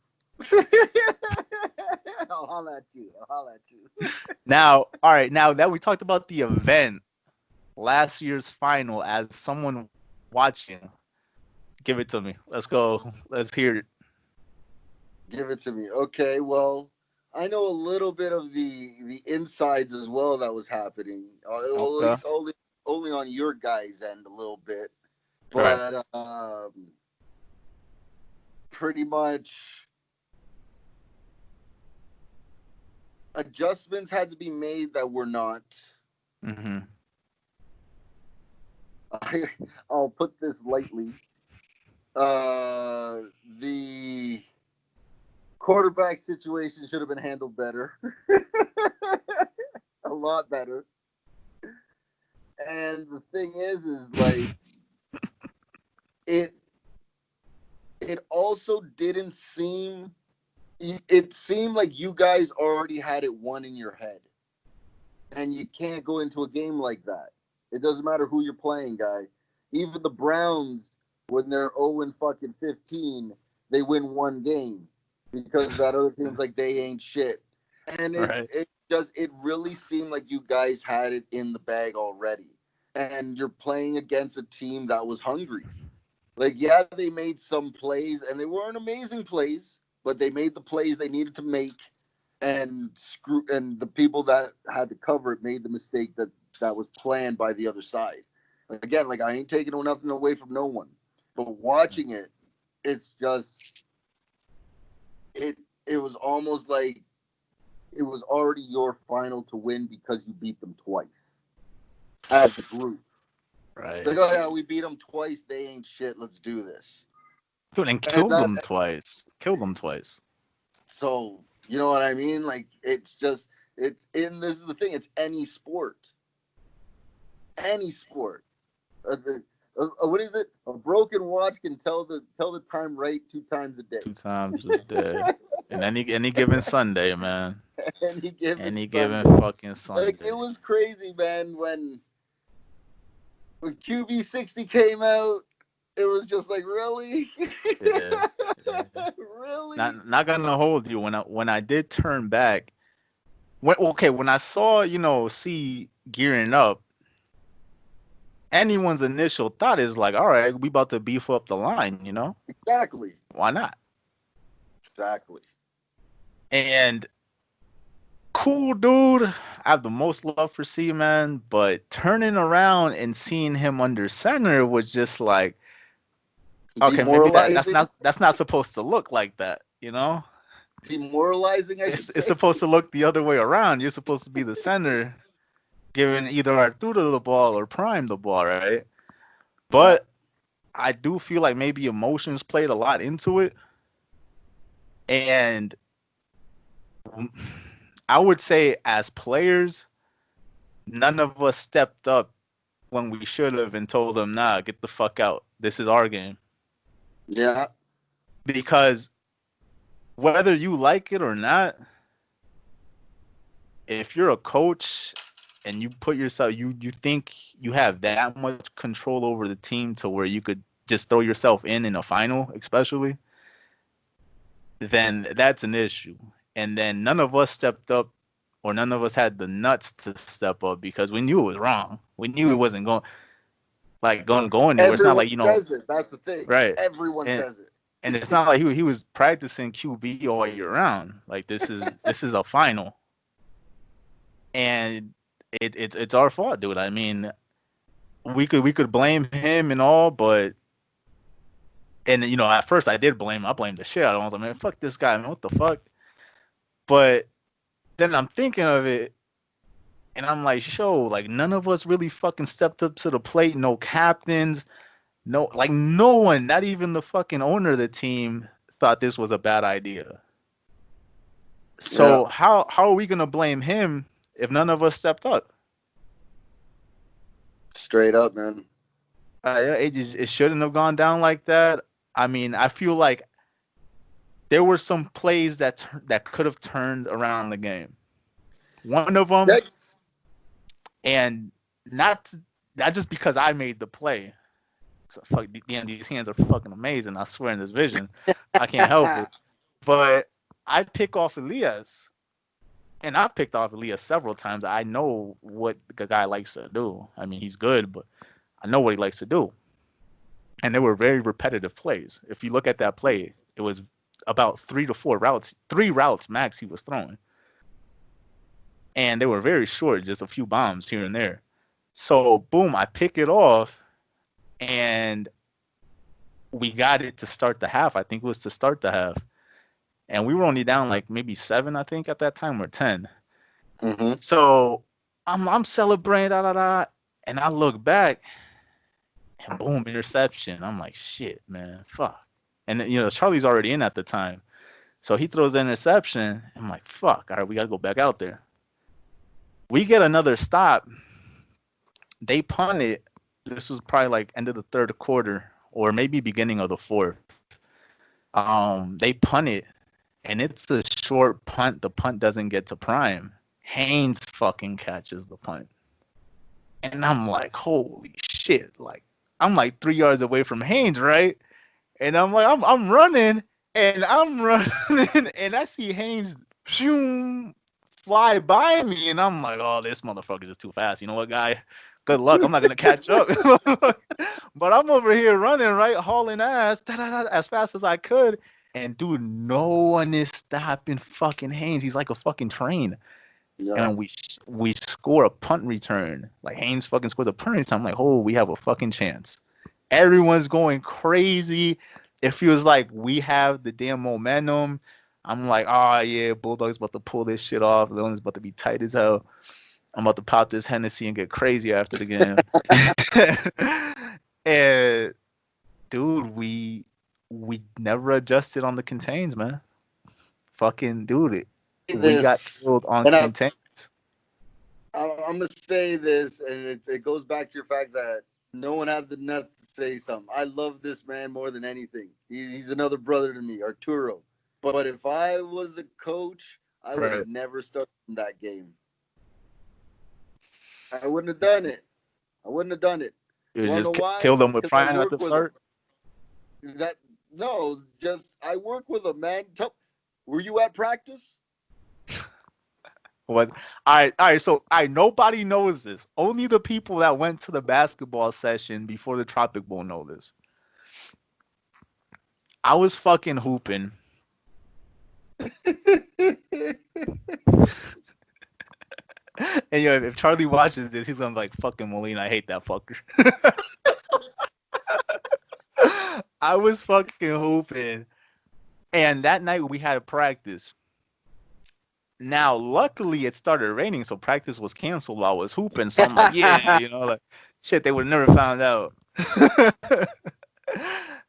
I'll holla at you. I'll holla at you. Now, all right, now that we talked about the event, last year's final, as someone watching, give it to me. Let's go. Let's hear it. Give it to me. Okay, well, I know a little bit of the insides as well that was happening. Well, at Okay. least only on your guys' end a little bit, Right. but pretty much adjustments had to be made that were not. Mm-hmm. I, I'll put this lightly. Uh, the quarterback situation should have been handled better, a lot better. And the thing is like it. It also didn't seem. It seemed like you guys already had it won in your head, and you can't go into a game like that. It doesn't matter who you're playing, guy. Even the Browns, when they're 0 and fucking 15, they win one game because that other team's like they ain't shit. And it Right. it just it really seemed like you guys had it in the bag already. And you're playing against a team that was hungry. Like, yeah, they made some plays and they weren't amazing plays, but they made the plays they needed to make and the people that had to cover it made the mistake that was planned by the other side. Again, like I ain't taking nothing away from no one, but watching it, it's just it it was almost like it was already your final to win because you beat them twice as a group. It's Right. like, oh yeah, we beat them twice. They ain't shit. Let's do this. Dude, and And killed that them twice. Killed them twice. so you know what I mean? Like it's just it's in this is the thing. It's any sport. Any sport. What is it? A broken watch can tell the time right 2 times a day. 2 times a day. And any given Sunday, man. Any given Any given Sunday. fucking Like it Sunday. was crazy, man. When QB60 came out, it was just like, really? Yeah. Really? Not gonna hold you. When I did turn back, when I saw C gearing up, anyone's initial thought is like, all right, we about to beef up the line, Exactly. Why not? Exactly. And cool dude, I have the most love for C, man, but turning around and seeing him under center was just like, okay, maybe Demoralizing. that's not supposed to look like that, Demoralizing, I should It's say. supposed to look the other way around. You're supposed to be the center, giving either Arturo the ball or Prime the ball, right? But I do feel like maybe emotions played a lot into it. And I would say as players, none of us stepped up when we should have and told them, nah, get the fuck out. This is our game. Yeah. Because whether you like it or not, if you're a coach and you put yourself, you think you have that much control over the team to where you could just throw yourself in a final, especially, then that's an issue. And then none of us stepped up, or none of us had the nuts to step up because we knew it was wrong. We knew it wasn't going anywhere. It's not Everyone like says it. That's the thing. right. Everyone And says it. and it's not like he was practicing QB all year round. Like this is a final, and it's our fault, dude. I mean, we could blame him and all, but at first I did blame him. I blamed the shit out of him. I was like, man, fuck this guy, man, what the fuck? But then I'm thinking of it, and I'm like, like none of us really fucking stepped up to the plate. No captains, no one, not even the fucking owner of the team thought this was a bad idea. So how are we gonna blame him if none of us stepped up? Straight up, man. It shouldn't have gone down like that. I mean, I feel like there were some plays that could have turned around the game. One of them, and not just because I made the play. So fuck, these hands are fucking amazing. I swear in this vision, I can't help it. But I pick off Elias, and I've picked off Elias several times. I know what the guy likes to do. I mean, he's good, but I know what he likes to do. And they were very repetitive plays. If you look at that play, it was about 3 routes max he was throwing. And they were very short, just a few bombs here and there. So, boom, I pick it off, and we got it to start the half. I think it was to start the half. And we were only down like maybe 7, I think, at that time, or 10. Mm-hmm. So I'm celebrating, and I look back, and boom, interception. I'm like, shit, man, fuck. And Charlie's already in at the time, so he throws the interception. I'm like, fuck. All right, we gotta go back out there. We get another stop. They punt it. This was probably like end of the third quarter, or maybe beginning of the fourth. They punt it, and it's a short punt. The punt doesn't get to Prime. Haynes fucking catches the punt. And I'm like, holy shit. Like, I'm like 3 yards away from Haynes, right? And I'm like, I'm running, and and I see Haynes fly by me, and I'm like, oh, this motherfucker is too fast. You know what, guy? Good luck. I'm not gonna catch up. But I'm over here running, right, hauling ass as fast as I could. And dude, no one is stopping fucking Haynes. He's like a fucking train. Yeah. And we score a punt return. Like Haynes fucking scores a punt return. I'm like, oh, we have a fucking chance. Everyone's going crazy. It feels like we have the damn momentum. I'm like, oh yeah, Bulldog's about to pull this shit off. The one's about to be tight as hell. I'm about to pop this Hennessy and get crazy after the game. And dude, we never adjusted on the contains, man. Fucking dude, we got killed on contains. I'm gonna say this, and it goes back to your fact that no one had the nuts to say something. I love this man more than anything. He's another brother to me, Arturo. But if I was a coach, I would have never started that game. I wouldn't have done it. You just killed them with Prime at the start? That no, just I work with a man. Were you at practice? What? All right. So, nobody knows this. Only the people that went to the basketball session before the Tropic Bowl know this. I was fucking hooping. And yo, if Charlie watches this, he's gonna be like, "Fucking Molina, I hate that fucker." I was fucking hooping, and that night we had a practice. Now, luckily, it started raining, so practice was canceled while I was hooping. So I'm like, yeah, like shit, they would have never found out.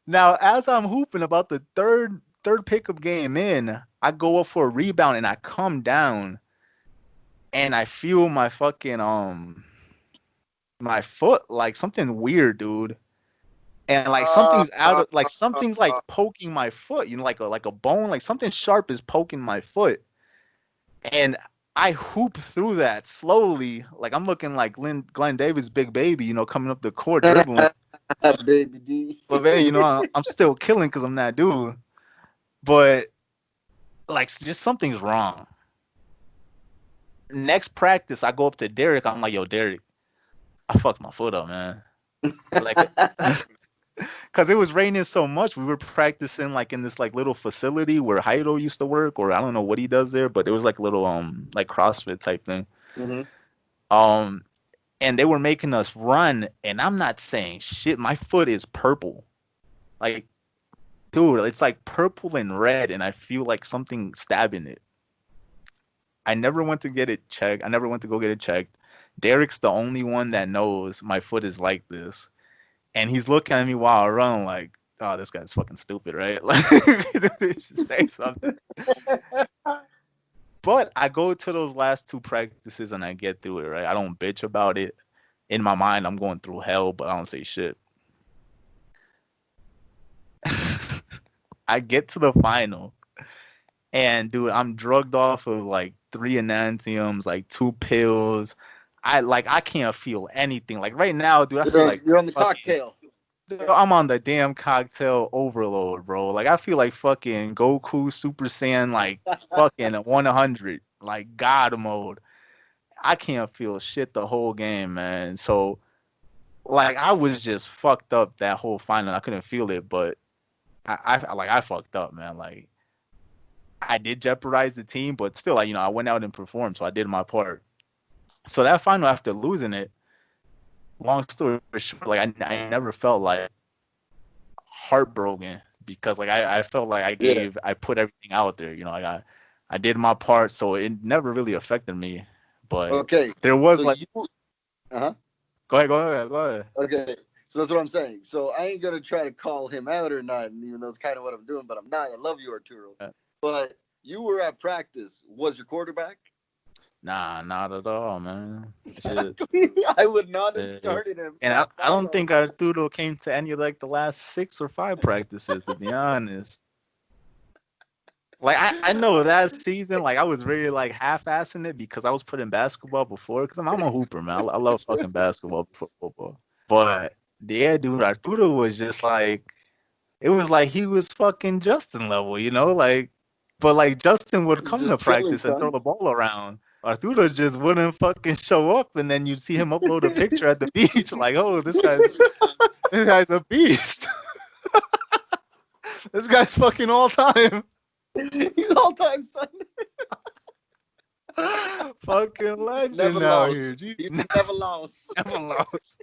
Now, as I'm hooping, about the third pickup game in, I go up for a rebound and I come down, and I feel my fucking my foot like something weird, dude. And like something's like poking my foot, like a bone, like something sharp is poking my foot. And I hoop through that slowly, like I'm looking like Glenn Davis, big baby, coming up the court dribbling. Baby D. But man, I'm still killing because I'm that dude. But like, just something's wrong. Next practice, I go up to Derek. I'm like, yo, Derek, I fucked my foot up, man. Like, because it was raining so much, we were practicing like in this like little facility where Haido used to work, or I don't know what he does there, but there was like little like CrossFit type thing. Mm-hmm. And they were making us run, and I'm not saying shit. My foot is purple, like, dude, it's like purple and red, and I feel like something stabbing it. I never went to get it checked. I never went to go get it checked. Derek's the only one that knows my foot is like this. And he's looking at me while I run like, oh, this guy's fucking stupid, right? Like, he should say something. But I go to those last two practices and I get through it, right? I don't bitch about it. In my mind, I'm going through hell, but I don't say shit. I get to the final. And dude, I'm drugged off of like 3 enantiums, like 2 pills. I can't feel anything. Like right now, dude, I feel like you're on the cocktail. I'm on the damn cocktail overload, bro. Like I feel like fucking Goku Super Saiyan, like fucking 100, like God mode. I can't feel shit the whole game, man. So like I was just fucked up that whole final. I couldn't feel it, but I fucked up, man. Like I did jeopardize the team, but still, like, I went out and performed, so I did my part. So that final, after losing it, long story short, like I never felt like heartbroken because like I felt like I put everything out there, like I did my part, so it never really affected me. But okay, there was so like, uh-huh. Go ahead. Okay, so that's what I'm saying. So I ain't gonna try to call him out or not, even though it's kind of what I'm doing, but I'm not. I love you, Arturo. But you were at practice. Was your quarterback? Nah, not at all, man. I would not have started him. And I don't think Arturo came to any of like the last 6 or 5 practices, to be honest. Like I know that season, like I was really like half-assing it because I was putting basketball before. Because I'm a hooper, man. I love fucking basketball before football. But yeah, dude, Arturo was just like, it was like he was fucking Justin level, like. But like Justin would come to practice and throw the ball around. Arturo just wouldn't fucking show up, and then you'd see him upload a picture at the beach, like, oh, this guy's a beast. This guy's fucking all time. He's all time, son. Fucking legend out here. He never lost. Never lost.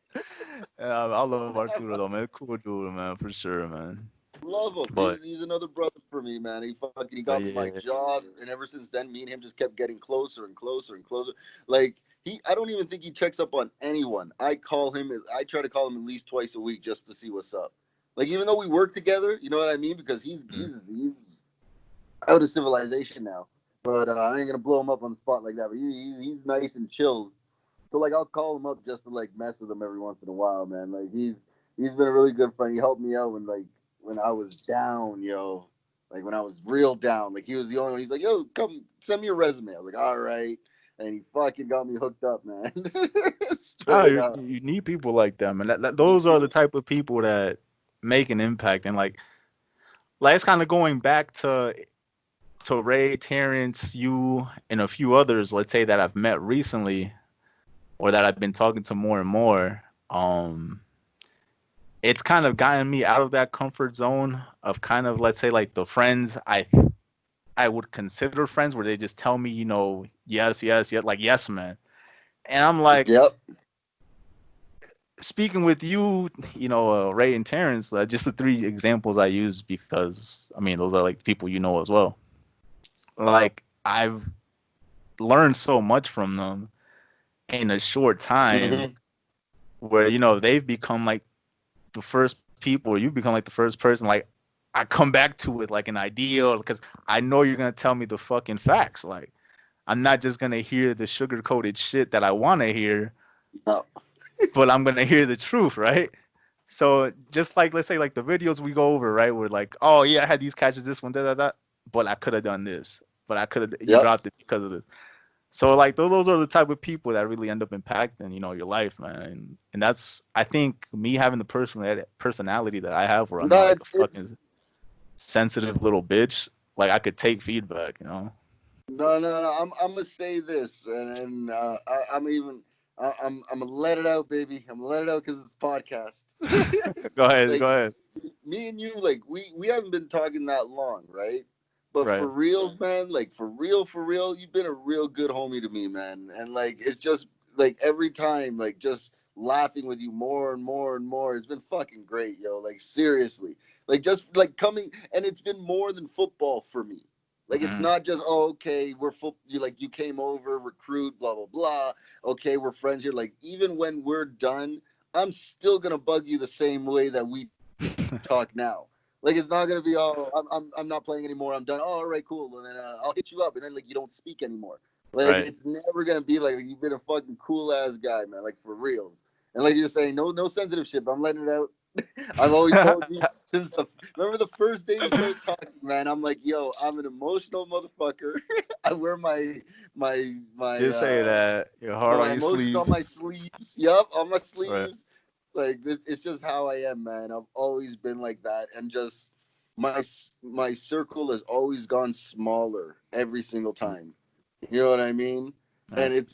Yeah, I love Arturo though, man. Cool dude, man, for sure, man. Love him. But he's another brother for me, man. He got me my job, and ever since then, me and him just kept getting closer and closer and closer. Like I don't even think he checks up on anyone. I try to call him at least twice a week just to see what's up. Like even though we work together, you know what I mean? Because he's out of civilization now. But I ain't gonna blow him up on the spot like that. But he's nice and chill. So like I'll call him up just to like mess with him every once in a while, man. Like he's been a really good friend. He helped me out when I was down, yo. Like when I was real down. Like he was the only one. He's like, yo, come send me your resume. I was like, all right. And he fucking got me hooked up, man. You need people like that, man. Those are the type of people that make an impact. And like it's kind of going back to Ray, Terrence, you, and a few others, let's say that I've met recently or that I've been talking to more and more. It's kind of gotten me out of that comfort zone of kind of, let's say, like the friends I would consider friends where they just tell me, yes, yes, yes, like yes, man. And I'm like, Yep. speaking with you, Ray and Terrence, just the three examples I use because I mean those are like people as well. Like I've learned so much from them in a short time Hmm. where they've become like the first people, or you become like the first person. Like I come back to it like an idea because I know you're gonna tell me the fucking facts. Like I'm not just gonna hear the sugar coated shit that I want to hear, No. but I'm gonna hear the truth, right? So just like let's say like the videos we go over, right? We're like, oh yeah, I had these catches, this one, da da da, but I could have done this, but I could have you Yep. dropped it because of this. So like those are the type of people that really end up impacting your life, man. And that's I think me having the personality that I have, where I'm not No, like a it's fucking sensitive little bitch. Like I could take feedback. no. I'm gonna say this, and I'm even. I'm gonna let it out, baby. I'm gonna let it out because it's a podcast. Go ahead, Like go ahead. me and you, like we haven't been talking that long, right? But Right. for real, man, like for real, you've been a real good homie to me, man. And like it's just like every time, like just laughing with you more and more and more. It's been fucking great, yo. Like seriously, like just like coming, and it's been more than football for me. Like it's Hmm. not just okay, we're you like you came over, recruit, blah blah blah. Okay, we're friends here. Like even when we're done, I'm still gonna bug you the same way that we talk now. Like it's not gonna be I'm not playing anymore. I'm done. Oh, all right, cool. And then I'll hit you up, and then like you don't speak anymore. Like Right. it's never gonna be like you've been a fucking cool ass guy, man. Like for real. And like you're saying, no sensitive shit. But I'm letting it out. I've always told you since the remember the first day we started talking, man. I'm like, yo, I'm an emotional motherfucker. I wear my Just say that. Your heart on my your emotions sleeve. on my sleeves. Yup, on my Right. sleeves. Like this, it's just how I am, man. I've always been like that, and just my circle has always gone smaller every single time. You know what I mean? And Right.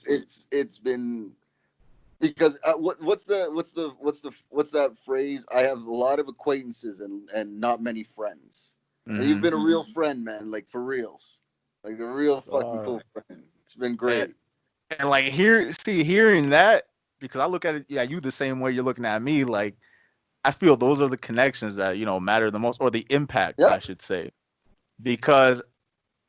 it's been because what's that phrase? I have a lot of acquaintances and not many friends. And you've Hmm. been a real friend, man. Like for reals, like a real fucking Uh, cool friend. It's been and, great. and like hearing that, because I look at it, yeah, you the same way you're looking at me. Like I feel those are the connections that matter the most, or the impact, I Yep. should say. Because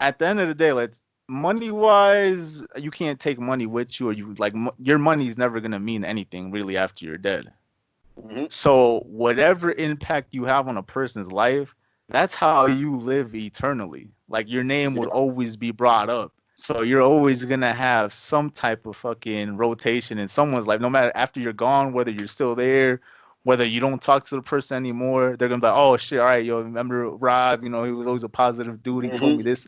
at the end of the day, let's money wise, you can't take money with you, or you like your money is never gonna mean anything really after you're dead. Hmm. So whatever impact you have on a person's life, that's how you live eternally. Like your name would Yeah. always be brought up. So you're always gonna have some type of fucking rotation in someone's life, no matter after you're gone, whether you're still there, whether you don't talk to the person anymore, they're gonna be like, oh shit, all right, yo, remember Rob, he was always a positive dude, he told me Hmm. this.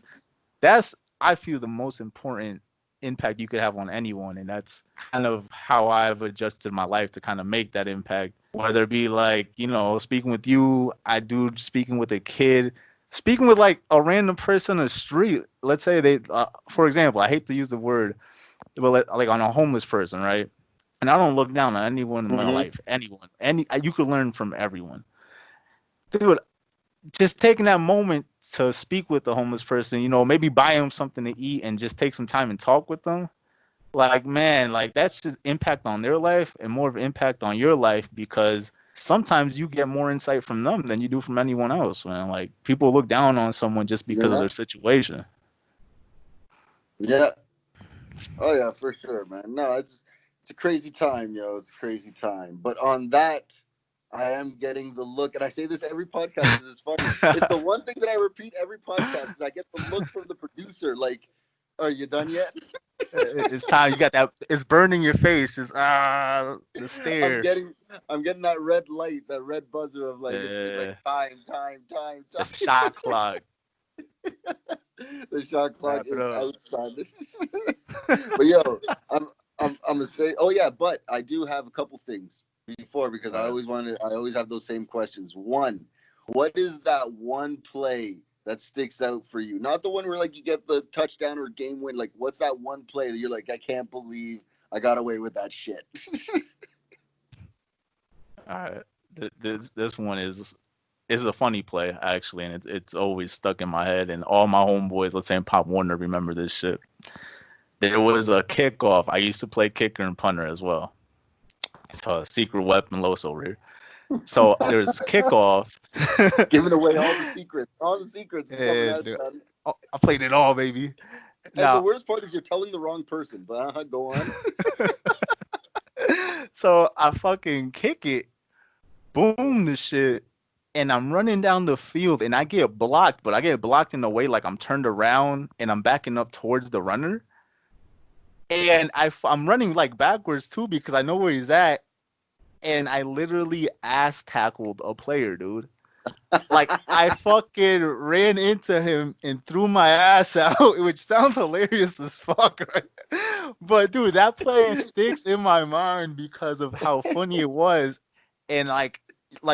That's I feel the most important impact you could have on anyone, and that's kind of how I've adjusted my life to kind of make that impact. Whether it be like speaking with you, I do speaking with a kid, speaking with like a random person on the street. Let's say they, for example, I hate to use the word, but like on a homeless person, right? And I don't look down on anyone in my Hmm. life, anyone, you could learn from everyone, dude. Just taking that moment to speak with the homeless person, maybe buy them something to eat and just take some time and talk with them. Like, man, like that's just impact on their life and more of an impact on your life because sometimes you get more insight from them than you do from anyone else, man. Like people look down on someone just because of Yeah. their situation. Yeah. Oh yeah, for sure, man. No, it's a crazy time, yo. It's a crazy time. But on that, I am getting the look, and I say this every podcast because it's funny. It's the one thing that I repeat every podcast because I get the look from the producer, like, "Are you done yet?" It's time. You got that. It's burning your face. Just the I'm stare. getting, I'm getting that red light, that red buzzer of like, it's like Uh, the time. shot clock. The shot clock Wrap it is up. outside. But yo, I'm gonna say, oh yeah, but I do have a couple things. before because I Alright. always have those same questions. One, what is that one play that sticks out for you? Not the one where like you get the touchdown or game win. Like, what's that one play that you're like, I can't believe I got away with that shit? All right. This one is a funny play actually, and it's always stuck in my head. And all my homeboys, let's say in Pop Warner, remember this shit. There was a kickoff. I used to play kicker and punter as well. It's a secret weapon, Los over here. So there's kickoff. Giving away all the secrets is coming and out, son. I played it all, baby. And the Now, worst part is you're telling the wrong person. But go on. so I fucking kick it, boom, the shit, and I'm running down the field, and I get blocked, but I get blocked in a way like I'm turned around and I'm backing up towards the runner, and I'm running like backwards too because I know where he's at, and I literally ass tackled a player, dude. Like I fucking ran into him and threw my ass out, which sounds hilarious as fuck, right? But dude, that play sticks in my mind because of how funny it was, and like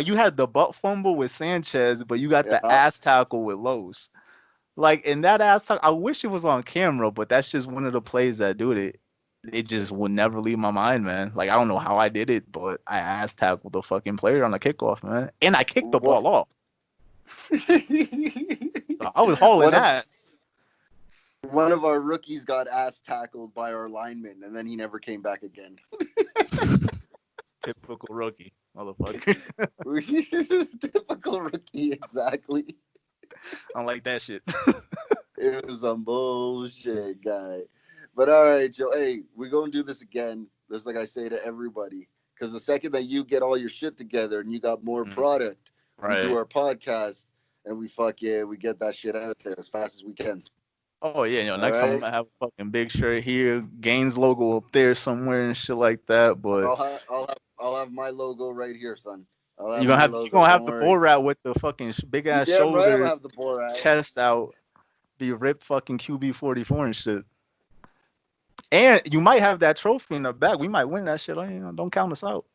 you had the butt fumble with Sanchez, but you got the Yeah. ass tackle with Los. Like in that ass tackle, I wish it was on camera, but that's just one of the plays that do it. It just would never leave my mind, man. Like I don't know how I did it, but I ass tackled the fucking player on the kickoff, man, and I kicked the What? ball off. I was hauling one of ass. one of our rookies got ass tackled by our lineman, and then he never came back again. Typical rookie, motherfucker. Typical rookie, exactly. I don't like that shit. It was some bullshit, guy. But all right, Joe. Hey, we're gonna do this again. Just like I say to everybody, because the second that you get all your shit together and you got more product, we do Right. our podcast and we get that shit out there as fast as we can. Oh yeah, All next time I'm right. gonna have a fucking big shirt here, Gaines logo up there somewhere and shit like that. But I'll have my logo right here, son. I'll have you're gonna my have you logo. gonna Don't have the worry. Borat with the fucking big You ass damn right I'm gonna shoulder, have the Borat. chest out, be ripped fucking QB 44 and shit. And you might have that trophy in the back. We might win that shit. Don't count us out.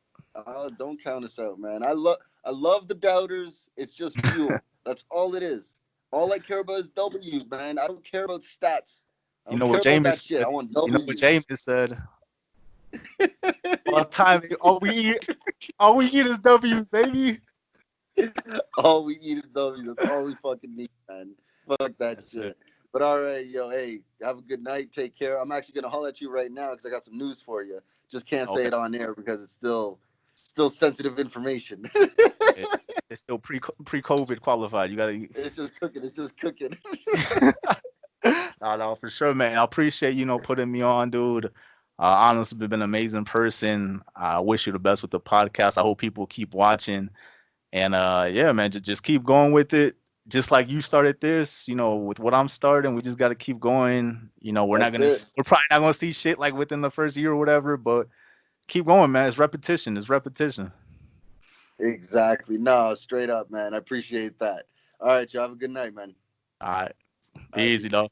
Don't count us out, man. I love the doubters. It's just fuel. That's all it is. All I care about is W's, man. I don't care about stats. I You don't know care what about that Jameis shit. said? I want You know what W's. Jameis said? All the time, all we eat is W's, baby. All we eat is W's. That's all we fucking need, man. Fuck that That's shit. it. But all right, yo, hey, have a good night. Take care. I'm actually gonna holler at you right now because I got some news for you. Just can't say Okay. it on air because it's still sensitive information. It, it's still pre-COVID qualified. You gotta. It's just cooking. It's just cooking. No, for sure, man. I appreciate putting me on, dude. Honestly, you've been an amazing person. I wish you the best with the podcast. I hope people keep watching, and yeah, man, just keep going with it. Just like you started this, with what I'm starting, we just got to keep going. That's it. We're probably not gonna see shit like within the first year or whatever, but keep going, man. It's repetition. It's repetition. Exactly. No, straight up, man. I appreciate that. All right, you have a good night, man. All right, be All right, easy, peace. though.